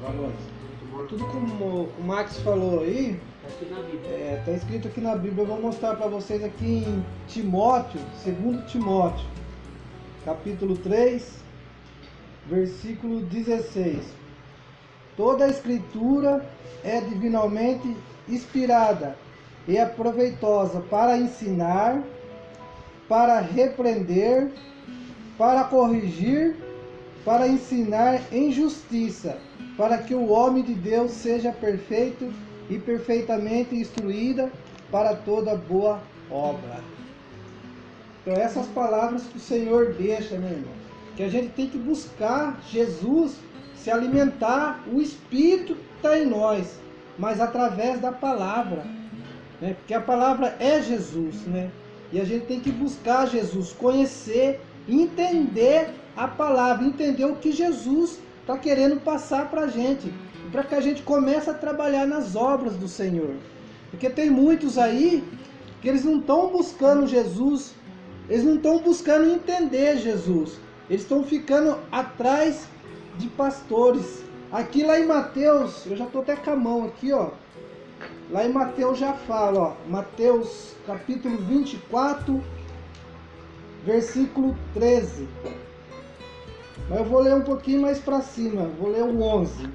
Valores. Tudo como o Max falou aí, Aqui na Bíblia. está escrito aqui na Bíblia. Eu vou mostrar para vocês aqui em Timóteo, 2 Timóteo, capítulo 3, versículo 16. Toda a escritura é divinamente inspirada e é proveitosa para ensinar, para repreender, para corrigir, para ensinar em justiça, para que o homem de Deus seja perfeito e perfeitamente instruído para toda boa obra. Então essas palavras que o Senhor deixa, meu irmão, que a gente tem que buscar Jesus, se alimentar, o Espírito que está em nós, mas através da palavra, né? Porque a palavra é Jesus, né? E a gente tem que buscar Jesus, conhecer, entender a palavra, entender o que Jesus está querendo passar para a gente, para que a gente comece a trabalhar nas obras do Senhor. Porque tem muitos aí que eles não estão buscando Jesus, eles não estão buscando entender Jesus, eles estão ficando atrás de pastores. Aqui lá em Mateus, eu já estou até com a mão aqui, ó. Lá em Mateus já fala, ó, Mateus capítulo 24, versículo 13. Mas eu vou ler um pouquinho mais para cima, vou ler o 11.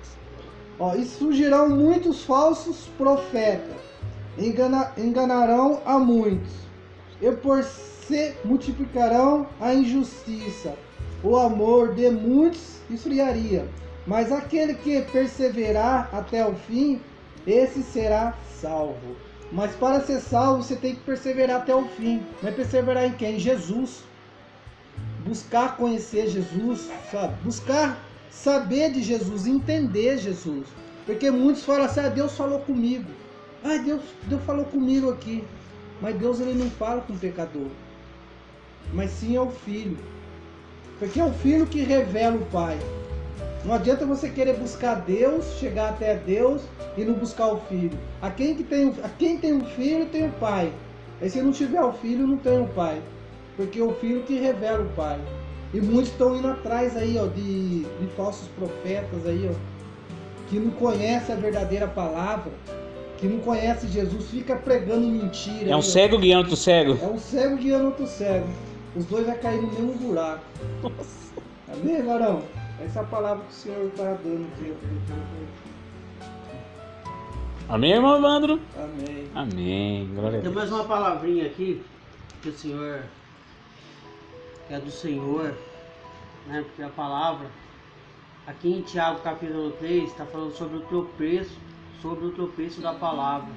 Ó, e surgirão muitos falsos profetas, enganarão a muitos, e por se multiplicarão a injustiça, o amor de muitos esfriaria, mas aquele que perseverar até o fim, esse será salvo. Mas para ser salvo você tem que perseverar até o fim. Mas perseverar em quem? Em Jesus. Buscar conhecer Jesus, sabe? Buscar saber de Jesus, entender Jesus. Porque muitos falam assim, Deus falou comigo. Deus falou comigo aqui. Mas Deus ele não fala com o pecador. Mas sim é o Filho. Porque é o Filho que revela o Pai. Não adianta você querer buscar Deus, chegar até Deus e não buscar o Filho. A quem tem um filho tem o Pai. Aí se não tiver o Filho, não tem o Pai. Porque é o Filho que revela o Pai. E muitos estão indo atrás aí, ó, de falsos profetas aí, ó, que não conhecem a verdadeira palavra, que não conhece Jesus, fica pregando mentira. É um cego guiando outro cego. É um cego guiando outro cego. Os dois vão cair no mesmo buraco. Nossa. Amém, varão? Essa é a palavra que o Senhor está dando aqui. Amém, irmão Evandro? Amém. Amém. Glória a Tem Deus. mais uma palavrinha aqui que o Senhor, que é do Senhor, né? Porque a palavra, aqui em Tiago capítulo 3, está falando sobre o tropeço da palavra.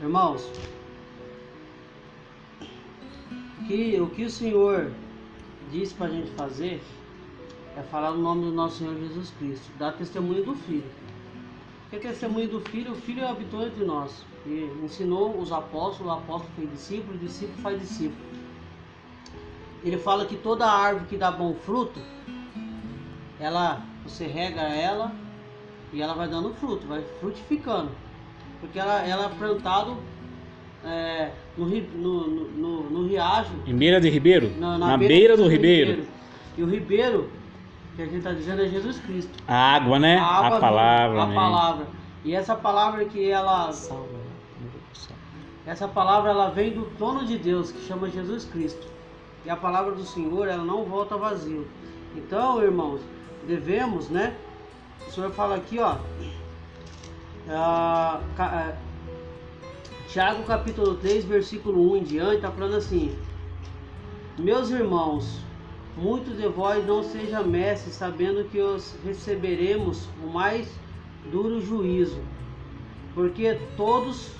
Irmãos, que o Senhor disse para a gente fazer é falar o nome do nosso Senhor Jesus Cristo, dar testemunho do Filho. Porque testemunho do Filho, o Filho habitou entre nós e ensinou os apóstolos, o apóstolo fez discípulo, o discípulo faz discípulo. Ele fala que toda árvore que dá bom fruto, você rega ela e ela vai dando fruto, vai frutificando. Porque ela é plantado no riacho. Em beira de ribeiro? Na beira do ribeiro. E o ribeiro, que a gente está dizendo, é Jesus Cristo. A água, né? A palavra. A palavra. E essa palavra essa palavra ela vem do trono de Deus, que chama Jesus Cristo. E a palavra do Senhor, ela não volta vazio. Então, irmãos, devemos, né? O Senhor fala aqui, ó. Tiago capítulo 3, versículo 1 em diante, está falando assim: meus irmãos, muitos de vós não sejam mestres, sabendo que os receberemos o mais duro juízo, porque todos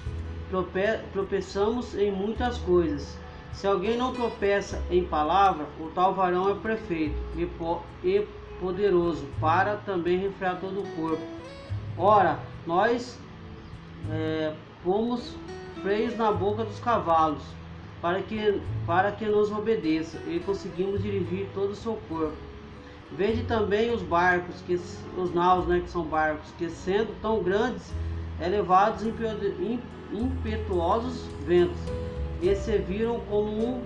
tropeçamos em muitas coisas. Se alguém não tropeça em palavra, o tal varão é perfeito e poderoso para também refrear todo o corpo. Ora, nós pomos freios na boca dos cavalos, para que nos obedeça, e conseguimos dirigir todo o seu corpo. Vede também os barcos, os naus, né, que são barcos, que sendo tão grandes, levados impetuosos ventos, e serviram como um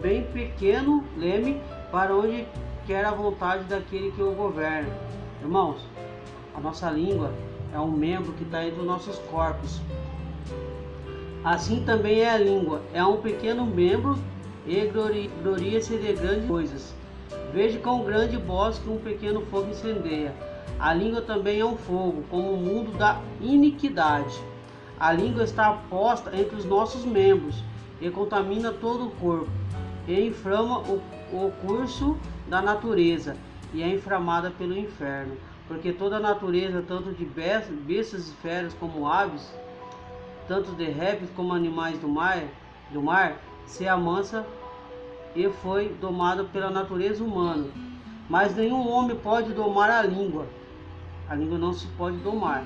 bem pequeno leme para onde quer a vontade daquele que o governa. Irmãos, a nossa língua é um membro que está entre os nossos corpos. Assim também é a língua, é um pequeno membro e gloria-se de grandes coisas. Veja quão grande bosque um pequeno fogo incendeia. A língua também é um fogo, como o mundo da iniquidade. A língua está posta entre os nossos membros e contamina todo o corpo, e inflama o curso da natureza, e é inflamada pelo inferno. Porque toda a natureza, tanto de bestas e feras como aves, tanto de répteis como animais do mar, se amansa e foi domada pela natureza humana. Mas nenhum homem pode domar a língua. A língua não se pode domar.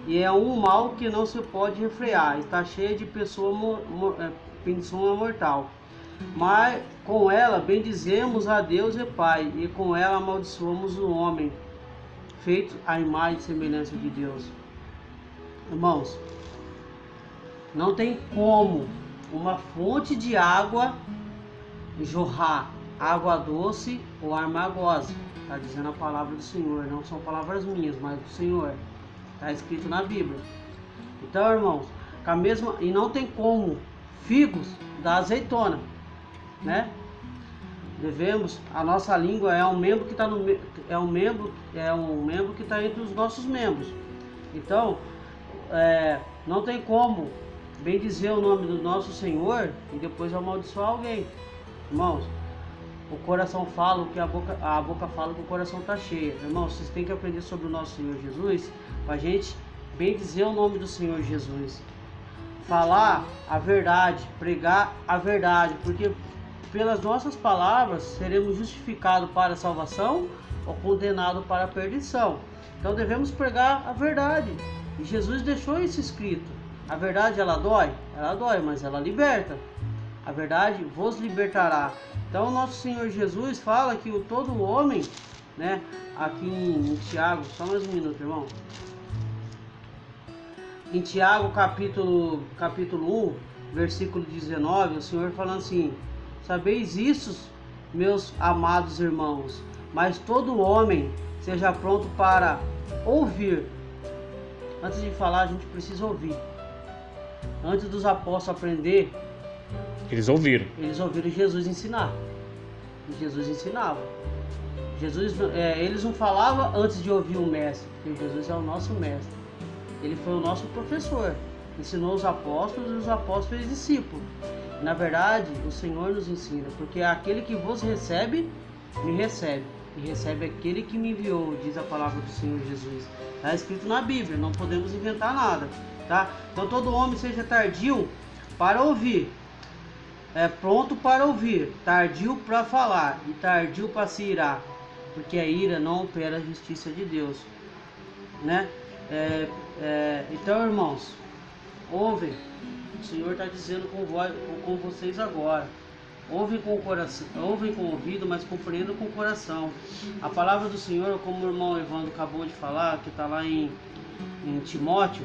E é um mal que não se pode refrear. Está cheia de pensão mortal. Mas com ela bendizemos a Deus e Pai, e com ela amaldiçoamos o homem, feito à imagem e semelhança de Deus. Irmãos, não tem como uma fonte de água jorrar água doce ou amargosa. Está dizendo a palavra do Senhor, não são palavras minhas, mas do Senhor. Está escrito na Bíblia. Então, irmãos, e não tem como figos da azeitona, né? A nossa língua é um membro que está que está entre os nossos membros. Então, não tem como bem dizer o nome do nosso Senhor e depois amaldiçoar alguém. Irmãos, o coração fala o que a boca fala, que o coração está cheio. Irmãos, vocês têm que aprender sobre o nosso Senhor Jesus, para a gente bem dizer o nome do Senhor Jesus. Falar a verdade, pregar a verdade, porque pelas nossas palavras seremos justificados para a salvação ou condenados para a perdição. Então devemos pregar a verdade. E Jesus deixou isso escrito. A verdade, ela dói? Ela dói, mas ela liberta. A verdade vos libertará. Então nosso Senhor Jesus fala que todo homem, né, aqui em Tiago, só mais um minuto, irmão. Em Tiago capítulo 1, versículo 19, o Senhor falando assim: sabeis isso, meus amados irmãos, mas todo homem seja pronto para ouvir. Antes de falar, a gente precisa ouvir. Antes dos apóstolos aprender, eles ouviram Jesus ensinar. E Jesus ensinava. Eles não falavam antes de ouvir o mestre, porque Jesus é o nosso mestre. Ele foi o nosso professor. Ensinou os apóstolos e os apóstolos fez discípulos. Na verdade, o Senhor nos ensina, porque aquele que vos recebe, me recebe. E recebe aquele que me enviou, diz a palavra do Senhor Jesus. Está escrito na Bíblia, não podemos inventar nada. Tá? Então todo homem seja tardio para ouvir, é pronto para ouvir, tardio para falar e tardio para se irar, porque a ira não opera a justiça de Deus, né? Então, irmãos, ouvem, o Senhor está dizendo com vocês agora. Ouvem com o coração, ouvem com o ouvido, mas compreendam com o coração. A palavra do Senhor, como o irmão Evandro acabou de falar, que está lá em Timóteo,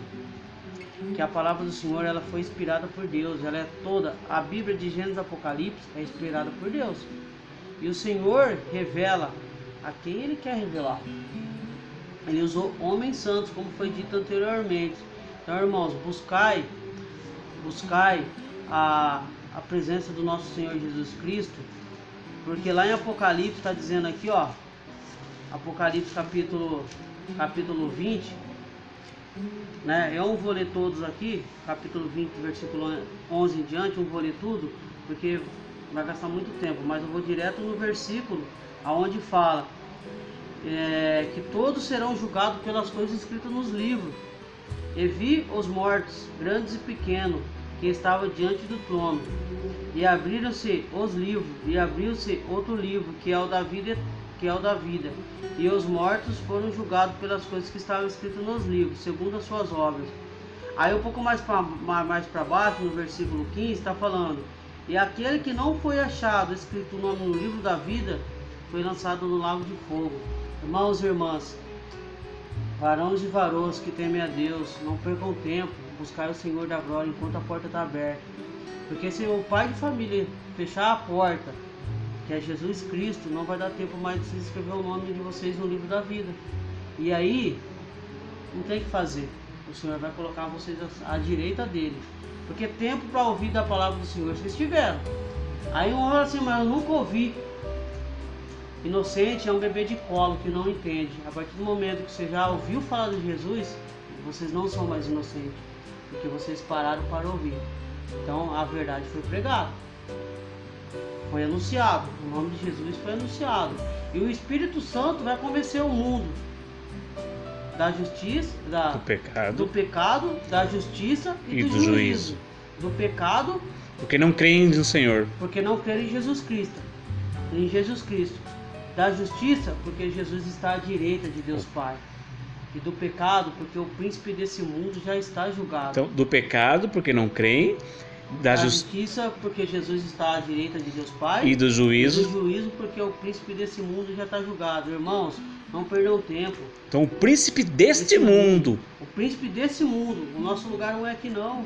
que a palavra do Senhor ela foi inspirada por Deus. Ela é toda, a Bíblia de Gênesis e Apocalipse é inspirada por Deus. E o Senhor revela a quem Ele quer revelar. Ele usou homens santos, como foi dito anteriormente. Então, irmãos, buscai a presença do nosso Senhor Jesus Cristo, porque lá em Apocalipse está dizendo aqui, ó, Apocalipse capítulo 20, né? Eu não vou ler todos aqui, capítulo 20, versículo 11 em diante, eu não vou ler tudo, porque vai gastar muito tempo, mas eu vou direto no versículo aonde fala que todos serão julgados pelas coisas escritas nos livros. E vi os mortos, grandes e pequenos, que estavam diante do trono, e abriram-se os livros, e abriu-se outro livro, que é o da vida, e os mortos foram julgados pelas coisas que estavam escritas nos livros, segundo as suas obras. Aí um pouco mais para baixo, no versículo 15, está falando: e aquele que não foi achado escrito o nome no livro da vida, foi lançado no lago de fogo. Irmãos e irmãs, varões e varoas que temem a Deus, não percam tempo, buscar o Senhor da glória enquanto a porta está aberta. Porque se o pai de família fechar a porta, que é Jesus Cristo, não vai dar tempo mais de vocês escrever o nome de vocês no livro da vida. E aí, não tem o que fazer. O Senhor vai colocar vocês à direita dele. Porque tempo para ouvir da palavra do Senhor vocês tiveram. Aí um fala assim, mas eu nunca ouvi. Inocente é um bebê de colo que não entende. A partir do momento que você já ouviu falar de Jesus, vocês não são mais inocentes, porque vocês pararam para ouvir. Então a verdade foi pregada, foi anunciado, o nome de Jesus foi anunciado, e o Espírito Santo vai convencer o mundo da justiça, do pecado, da justiça e do juízo. Do pecado, porque não creem no Senhor, porque não creem em Jesus Cristo, da justiça, porque Jesus está à direita de Deus Pai, e do pecado, porque o príncipe desse mundo já está julgado. Então, do pecado, porque não creem, da justiça, porque Jesus está à direita de Deus Pai, e do juízo, porque o príncipe desse mundo já está julgado. Irmãos, não percam tempo. Então, o príncipe deste mundo, o nosso lugar não é aqui não.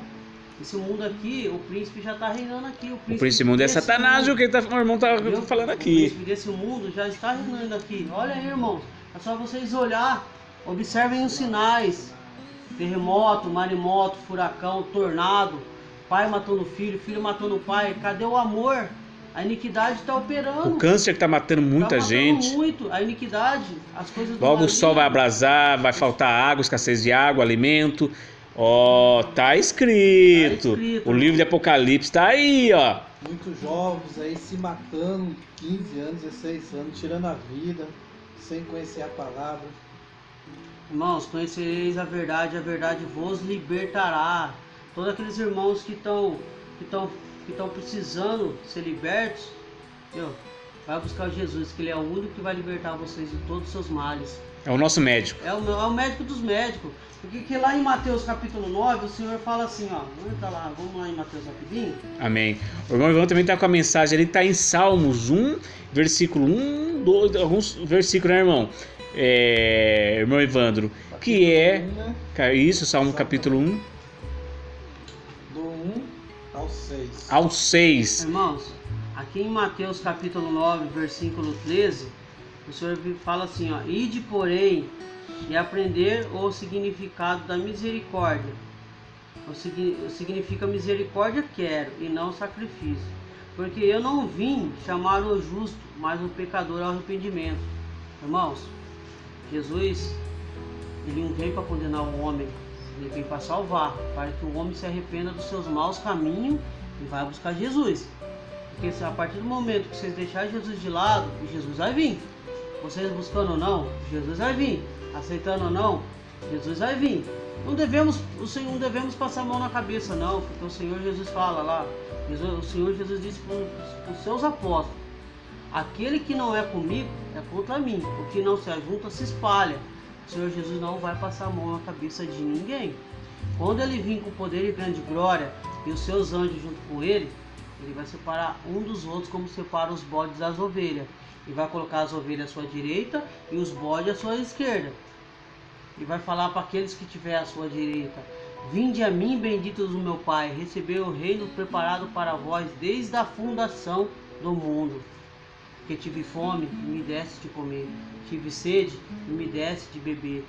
Esse mundo aqui, o príncipe já está reinando aqui. O príncipe mundo é Satanás, o que o irmão está falando aqui. O príncipe desse mundo já está reinando aqui. Olha aí, irmãos, é só vocês olhar, observem os sinais: terremoto, maremoto, furacão, tornado, pai matando filho, filho matando pai. Cadê o amor? A iniquidade está operando. O câncer que está matando muita gente. Muito. A iniquidade, as coisas do logo o sol vai abrasar, vai faltar água, escassez de água, alimento. Ó, tá escrito. O livro de Apocalipse tá aí, ó. Muitos jovens aí se matando, 15 anos, 16 anos, tirando a vida, sem conhecer a palavra. Irmãos, conhecereis a verdade vos libertará. Todos aqueles irmãos que estão precisando ser libertos, vai buscar Jesus, que Ele é o único que vai libertar vocês de todos os seus males. É o nosso médico. É o médico dos médicos. Porque que lá em Mateus capítulo 9, o Senhor fala assim, ó. Vamos lá em Mateus rapidinho. Amém. O irmão Ivan também está com a mensagem, ele está em Salmos 1, versículo 1, 2, alguns versículos, né, irmão? Irmão Evandro, que é... Isso, Salmo capítulo 1. Do 1 ao 6. Ao 6. Irmãos, aqui em Mateus capítulo 9, versículo 13, o Senhor fala assim, ó. Ide, porém, e aprender o significado da misericórdia. Significa misericórdia quero, e não sacrifício. Porque eu não vim chamar o justo, mas o pecador ao arrependimento. Irmãos, Jesus, Ele não veio para condenar o homem, Ele veio para salvar, para que o homem se arrependa dos seus maus caminhos e vá buscar Jesus. Porque se a partir do momento que vocês deixarem Jesus de lado, Jesus vai vir. Vocês buscando ou não, Jesus vai vir. Aceitando ou não, Jesus vai vir. Não devemos passar a mão na cabeça, não, porque o Senhor Jesus fala lá, o Senhor Jesus disse para os seus apóstolos: aquele que não é comigo é contra mim, o que não se ajunta se espalha. O Senhor Jesus não vai passar a mão na cabeça de ninguém. Quando ele vir com poder e grande glória e os seus anjos junto com ele, ele vai separar um dos outros como separa os bodes das ovelhas. E vai colocar as ovelhas à sua direita e os bodes à sua esquerda. E vai falar para aqueles que tiver à sua direita: vinde a mim, benditos do meu Pai, recebei o reino preparado para vós desde a fundação do mundo. Porque tive fome e me deste de comer, tive sede e me deste de beber,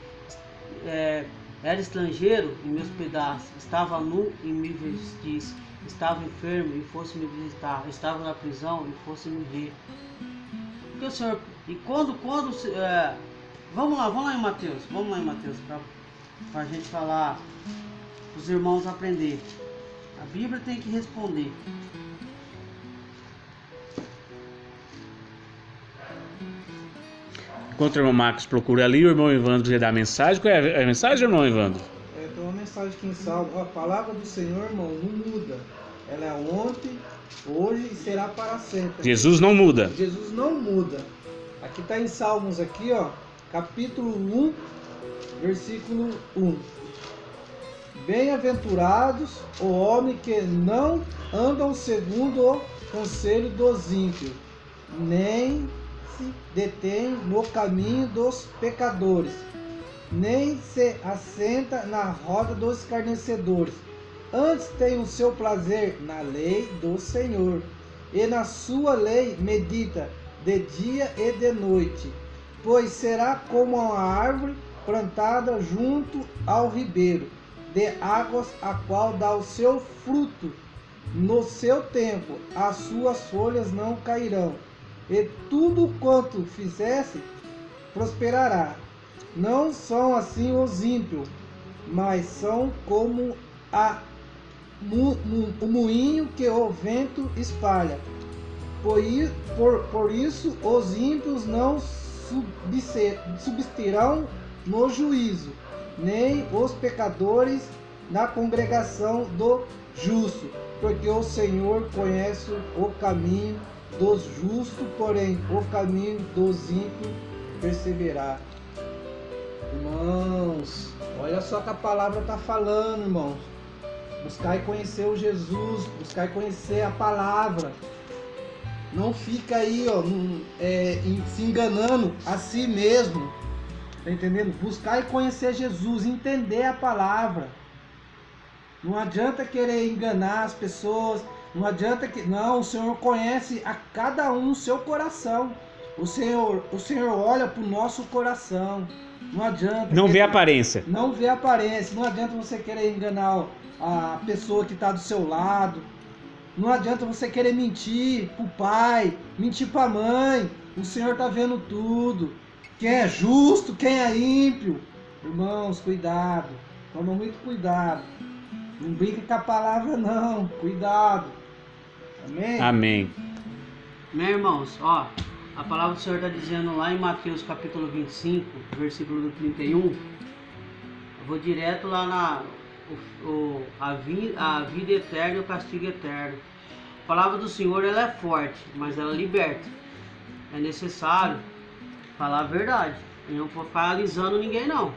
era estrangeiro e me hospedaste, estava nu e me vestiste, estava enfermo e fosse me visitar, estava na prisão e fosse me ver. Porque o Senhor, e vamos lá em Mateus, para a gente falar, os irmãos aprender. A Bíblia tem que responder. Enquanto o irmão Marcos procura ali, o irmão Evandro já dá a mensagem. Qual é a mensagem, irmão Evandro? Tem uma mensagem aqui em Salmo. A palavra do Senhor, irmão, não muda. Ela é ontem, hoje e será para sempre. Jesus não muda. Jesus não muda. Aqui está em Salmos, aqui, ó, capítulo 1, versículo 1. Bem-aventurados o homem que não andam segundo o conselho dos ímpios, nem se detém no caminho dos pecadores, nem se assenta na roda dos escarnecedores. Antes tem o seu prazer na lei do Senhor, e na sua lei medita de dia e de noite. Pois será como uma árvore plantada junto ao ribeiro de águas, a qual dá o seu fruto no seu tempo, as suas folhas não cairão, e tudo quanto fizesse prosperará. Não são assim os ímpios, mas são como o moinho que o vento espalha. Por isso os ímpios não subsistirão no juízo, nem os pecadores na congregação do justo, porque o Senhor conhece o caminho dos justos, porém o caminho dos ímpios perceberá. Irmãos, olha só que a palavra está falando, irmãos. Buscar e conhecer o Jesus, buscar e conhecer a palavra. Não fica aí, ó, se enganando a si mesmo. Tá entendendo? Buscar e conhecer Jesus, entender a palavra. Não adianta querer enganar as pessoas. Não adianta que... Não, o Senhor conhece a cada um o seu coração. O Senhor olha para o nosso coração. Não adianta... Não vê aparência. Não vê aparência. Não adianta você querer enganar a pessoa que está do seu lado. Não adianta você querer mentir para o pai, mentir para a mãe. O Senhor está vendo tudo. Quem é justo, quem é ímpio. Irmãos, cuidado. Toma muito cuidado. Não brinca com a palavra, não. Cuidado. Amém? Amém. Meus irmãos, ó, a palavra do Senhor está dizendo lá em Mateus capítulo 25, versículo 31. Eu vou direto lá a vida eterna e o castigo eterno. A palavra do Senhor, ela é forte, mas ela liberta. É necessário falar a verdade. E não for ficar alisando ninguém, não.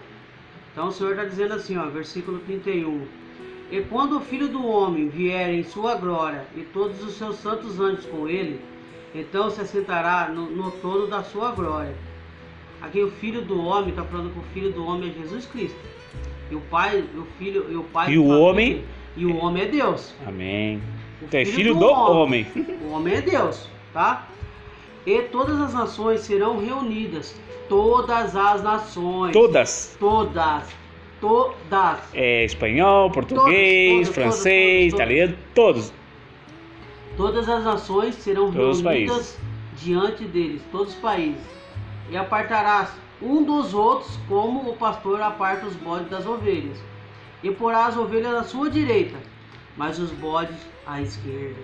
Então o Senhor está dizendo assim, ó, versículo 31. E quando o Filho do Homem vier em sua glória e todos os seus santos anjos com ele, então se assentará no trono da sua glória. Aqui o Filho do Homem está falando que o Filho do Homem é Jesus Cristo. E o Pai, o Filho e o Pai. E o homem. E o homem é Deus. Amém. Então é filho do homem. O homem é Deus, tá? E todas as nações serão reunidas. Todas as nações. Todas. É espanhol, português, francês, italiano, todos. Todas as nações serão reunidas diante deles, todos os países. E apartarás um dos outros, como o pastor aparta os bodes das ovelhas. E porá as ovelhas à sua direita, mas os bodes à esquerda.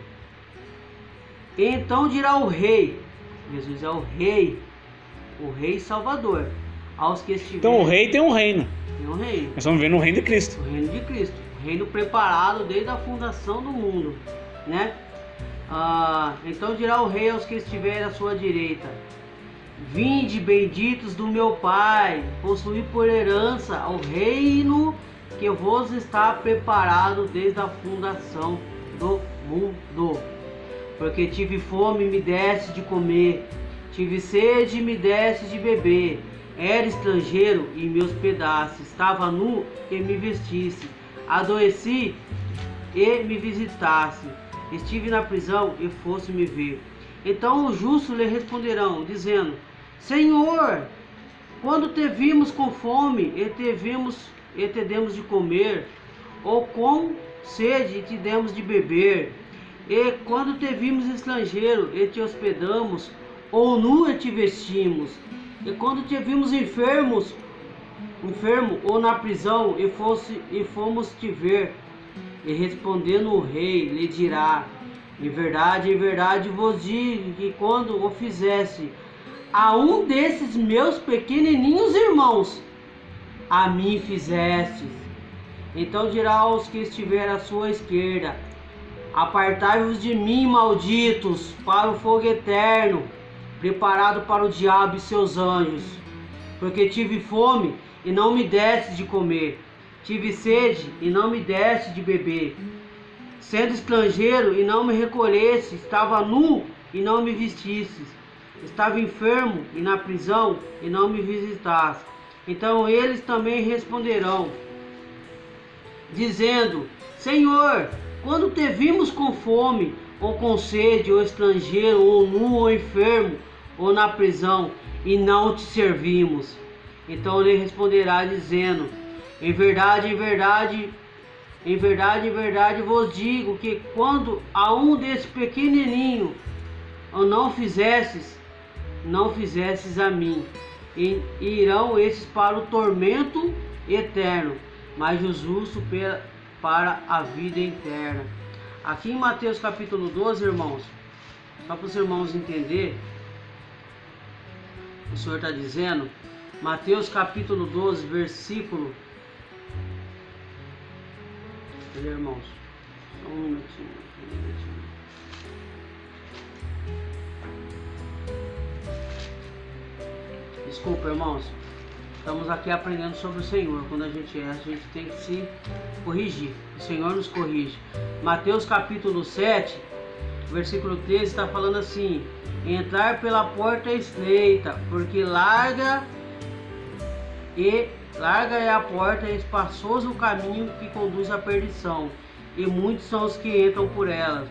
E então dirá o rei, Jesus é o rei Salvador, aos que estiverem... Então o rei tem um reino. Tem um reino. Nós estamos vendo o reino de Cristo. O reino de Cristo. O reino preparado desde a fundação do mundo, né? Então dirá o rei aos que estiverem à sua direita: vinde, benditos do meu Pai, possuí por herança o reino que vos está preparado desde a fundação do mundo. Porque tive fome e me deste de comer, tive sede e me deste de beber, era estrangeiro e me hospedaste, estava nu e me vestisse, adoeci e me visitaste, estive na prisão e fosse me ver. Então os justos lhe responderão, dizendo: Senhor, quando te vimos com fome e te demos de comer, ou com sede e te demos de beber? E quando te vimos estrangeiro e te hospedamos, ou nu e te vestimos? E quando te vimos enfermo ou na prisão e fomos te ver? E respondendo o rei lhe dirá: em verdade vos digo que quando o fizesse a um desses meus pequenininhos irmãos, a mim fizestes. Então dirá aos que estiver à sua esquerda: apartai-vos de mim, malditos, para o fogo eterno, preparado para o diabo e seus anjos. Porque tive fome e não me deste de comer, tive sede e não me deste de beber, sendo estrangeiro e não me recolheste, estava nu e não me vestistes, estava enfermo e na prisão e não me visitaste. Então eles também responderão, dizendo: Senhor, quando te vimos com fome, ou com sede, ou estrangeiro, ou nu, ou enfermo, ou na prisão, e não te servimos? Então ele responderá, dizendo: em verdade vos digo que quando a um desses pequenininhos não fizestes a mim. E irão esses para o tormento eterno, mas os justos para a vida eterna. Aqui em Mateus capítulo 12, irmãos, só para os irmãos entenderem, o Senhor está dizendo, Mateus capítulo 12, versículo... Cadê, irmãos? Só um minutinho. Desculpa, irmãos. Estamos aqui aprendendo sobre o Senhor. Quando a gente erra, a gente tem que se corrigir. O Senhor nos corrige. Mateus capítulo 7, versículo 13 está falando assim: entrar pela porta estreita, porque larga é a porta e espaçoso o caminho que conduz à perdição, e muitos são os que entram por ela.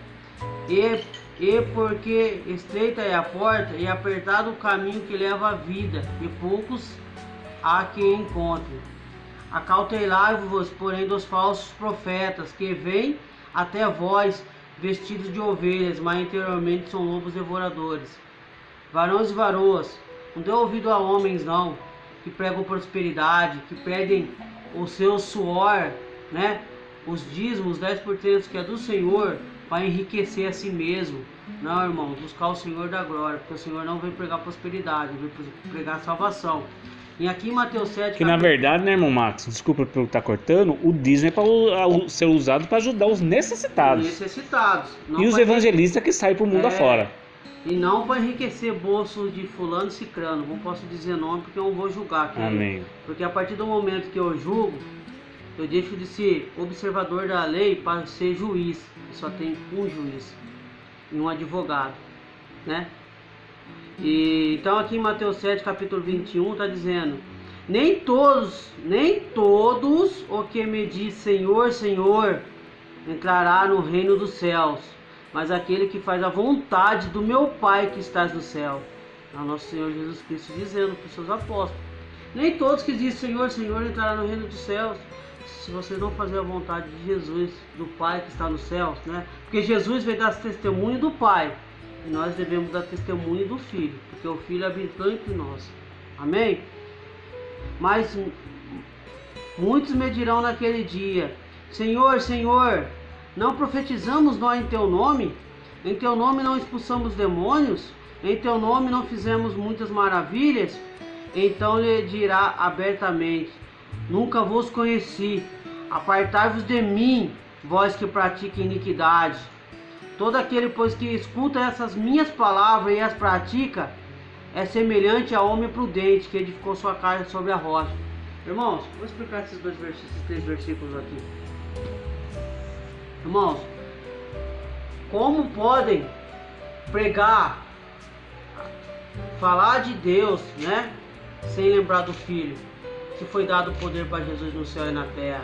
E porque estreita é a porta e apertado o caminho que leva à vida, e poucos há que encontrem. Acautelai-vos, porém, dos falsos profetas, que vêm até vós vestidos de ovelhas, mas interiormente são lobos devoradores. Varões e varoas, não dê ouvido a homens não, que pregam prosperidade, que pedem o seu suor, né? Os dízimos, 10% que é do Senhor, para enriquecer a si mesmo. Não, irmão, buscar o Senhor da glória, porque o Senhor não vem pregar prosperidade, vem pregar salvação. E aqui em Mateus 7... Que na verdade, né, irmão Max, desculpa por estar cortando, o dízimo é para ser usado para ajudar os necessitados. E os evangelistas que saem para o mundo afora. E não para enriquecer bolso de fulano e cicrano. Não posso dizer nome porque eu não vou julgar aqui. Amém. Porque a partir do momento que eu julgo, eu deixo de ser observador da lei para ser juiz. Só tem um juiz e um advogado, né? E então aqui em Mateus 7, capítulo 21, está dizendo: nem todos o que me diz Senhor, Senhor, entrará no reino dos céus, mas aquele que faz a vontade do meu Pai que estás no céu. É o nosso Senhor Jesus Cristo dizendo para os seus apóstolos: nem todos que dizem Senhor, Senhor entrarão no reino dos céus, se vocês não fazerem a vontade de Jesus, do Pai que está no céu, né? Porque Jesus veio dar testemunho do Pai, e nós devemos dar testemunho do Filho, porque o Filho habitou entre nós. Amém? Mas muitos me dirão naquele dia: Senhor, Senhor, não profetizamos nós em Teu nome? Em Teu nome não expulsamos demônios? Em Teu nome não fizemos muitas maravilhas? Então lhe dirá abertamente: nunca vos conheci, apartai-vos de mim, vós que pratica iniquidade. Todo aquele, pois, que escuta essas minhas palavras e as pratica, é semelhante a homem prudente que edificou sua casa sobre a rocha. Irmãos, vou explicar esses 3 versículos aqui. Irmãos, como podem pregar, falar de Deus, né, sem lembrar do Filho, que foi dado poder para Jesus no céu e na terra?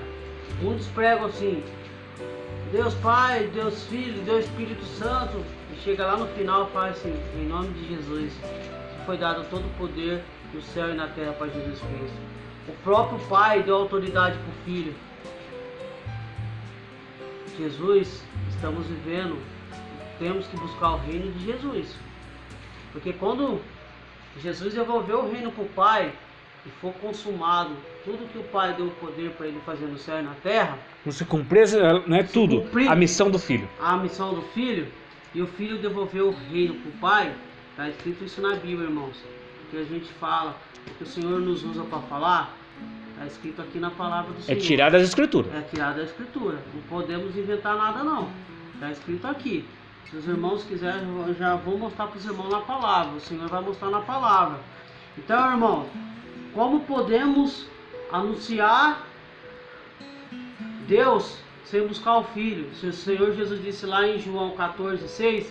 Muitos pregam assim: Deus Pai, Deus Filho, Deus Espírito Santo, e chega lá no final e fala assim: em nome de Jesus, que foi dado todo o poder no céu e na terra para Jesus Cristo. O próprio Pai deu autoridade para o Filho. Jesus, estamos vivendo, temos que buscar o reino de Jesus, porque quando Jesus devolveu o reino para o Pai e for consumado tudo que o Pai deu o poder para ele fazer no céu e na terra, Você cumprir, né, tudo, a missão do Filho. A missão do Filho, e o Filho devolveu o reino para o Pai. Está escrito isso na Bíblia, irmãos. O que a gente fala, o que o Senhor nos usa para falar, está escrito aqui na palavra do Senhor. É tirar das Escrituras. É tirar da Escritura. Não podemos inventar nada, não. Está escrito aqui. Se os irmãos quiserem, eu já vou mostrar para os irmãos na palavra. O Senhor vai mostrar na palavra. Então, irmãos, como podemos anunciar Deus sem buscar o Filho? Se o Senhor Jesus disse lá em João 14,6: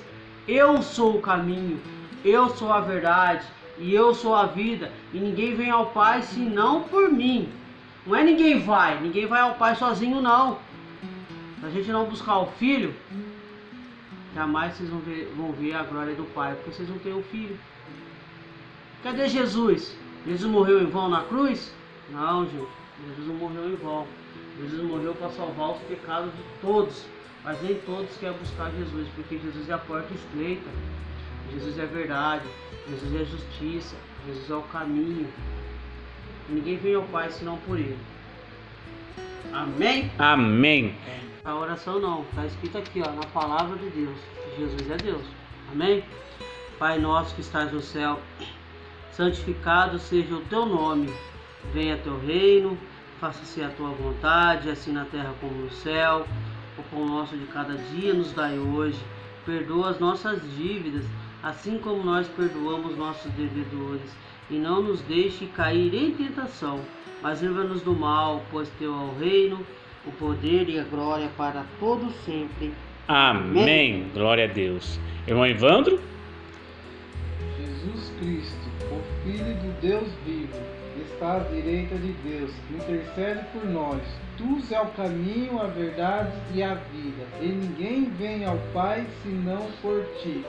eu sou o caminho, eu sou a verdade e eu sou a vida, e ninguém vem ao Pai senão por mim. Não é ninguém vai ao Pai sozinho, não. Se a gente não buscar o Filho, jamais vocês vão ver a glória do Pai, porque vocês não têm o Filho. Cadê Jesus? Jesus morreu em vão na cruz? Não, gente. Jesus não morreu em vão. Jesus morreu para salvar os pecados de todos, mas nem todos querem buscar Jesus, porque Jesus é a porta estreita, Jesus é a verdade, Jesus é a justiça, Jesus é o caminho. Ninguém vem ao Pai senão por Ele. Amém? Amém. A oração não, está escrito aqui, ó, na palavra de Deus, que Jesus é Deus. Amém? Pai nosso que estás no céu, santificado seja o teu nome, venha teu reino, faça-se a tua vontade, assim na terra como no céu. O pão nosso de cada dia nos dai hoje, perdoa as nossas dívidas, assim como nós perdoamos nossos devedores, e não nos deixe cair em tentação, mas livra-nos do mal, pois teu é o reino, o poder e a glória para todos sempre. Amém. Glória a Deus. Irmão Evandro? Jesus Cristo, o Filho do Deus vivo, está à direita de Deus, intercede por nós. Tu és o caminho, a verdade e a vida, e ninguém vem ao Pai senão por ti.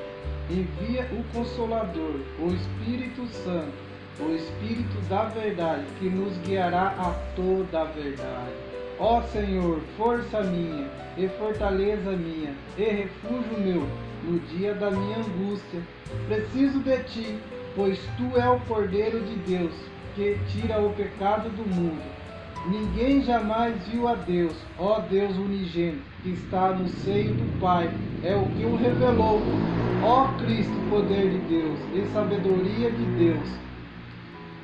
Envia o Consolador, o Espírito Santo, o Espírito da verdade, que nos guiará a toda a verdade. Ó Senhor, força minha, e fortaleza minha, e refúgio meu, no dia da minha angústia. Preciso de ti, pois tu és o Cordeiro de Deus, que tira o pecado do mundo. Ninguém jamais viu a Deus, ó Deus unigênito, que está no seio do Pai, é o que o revelou. Ó Cristo, poder de Deus e sabedoria de Deus.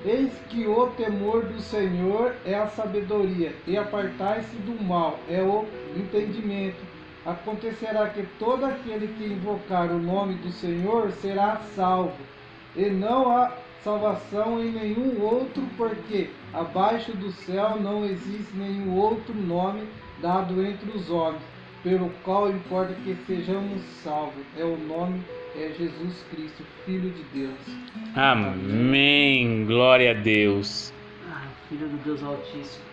Eis que o temor do Senhor é a sabedoria, e apartai-se do mal é o entendimento. Acontecerá que todo aquele que invocar o nome do Senhor será salvo, e não há salvação em nenhum outro, porque abaixo do céu não existe nenhum outro nome dado entre os homens, pelo qual importa que sejamos salvos. O nome é Jesus Cristo, Filho de Deus. Amém. Glória a Deus. Filho do Deus Altíssimo.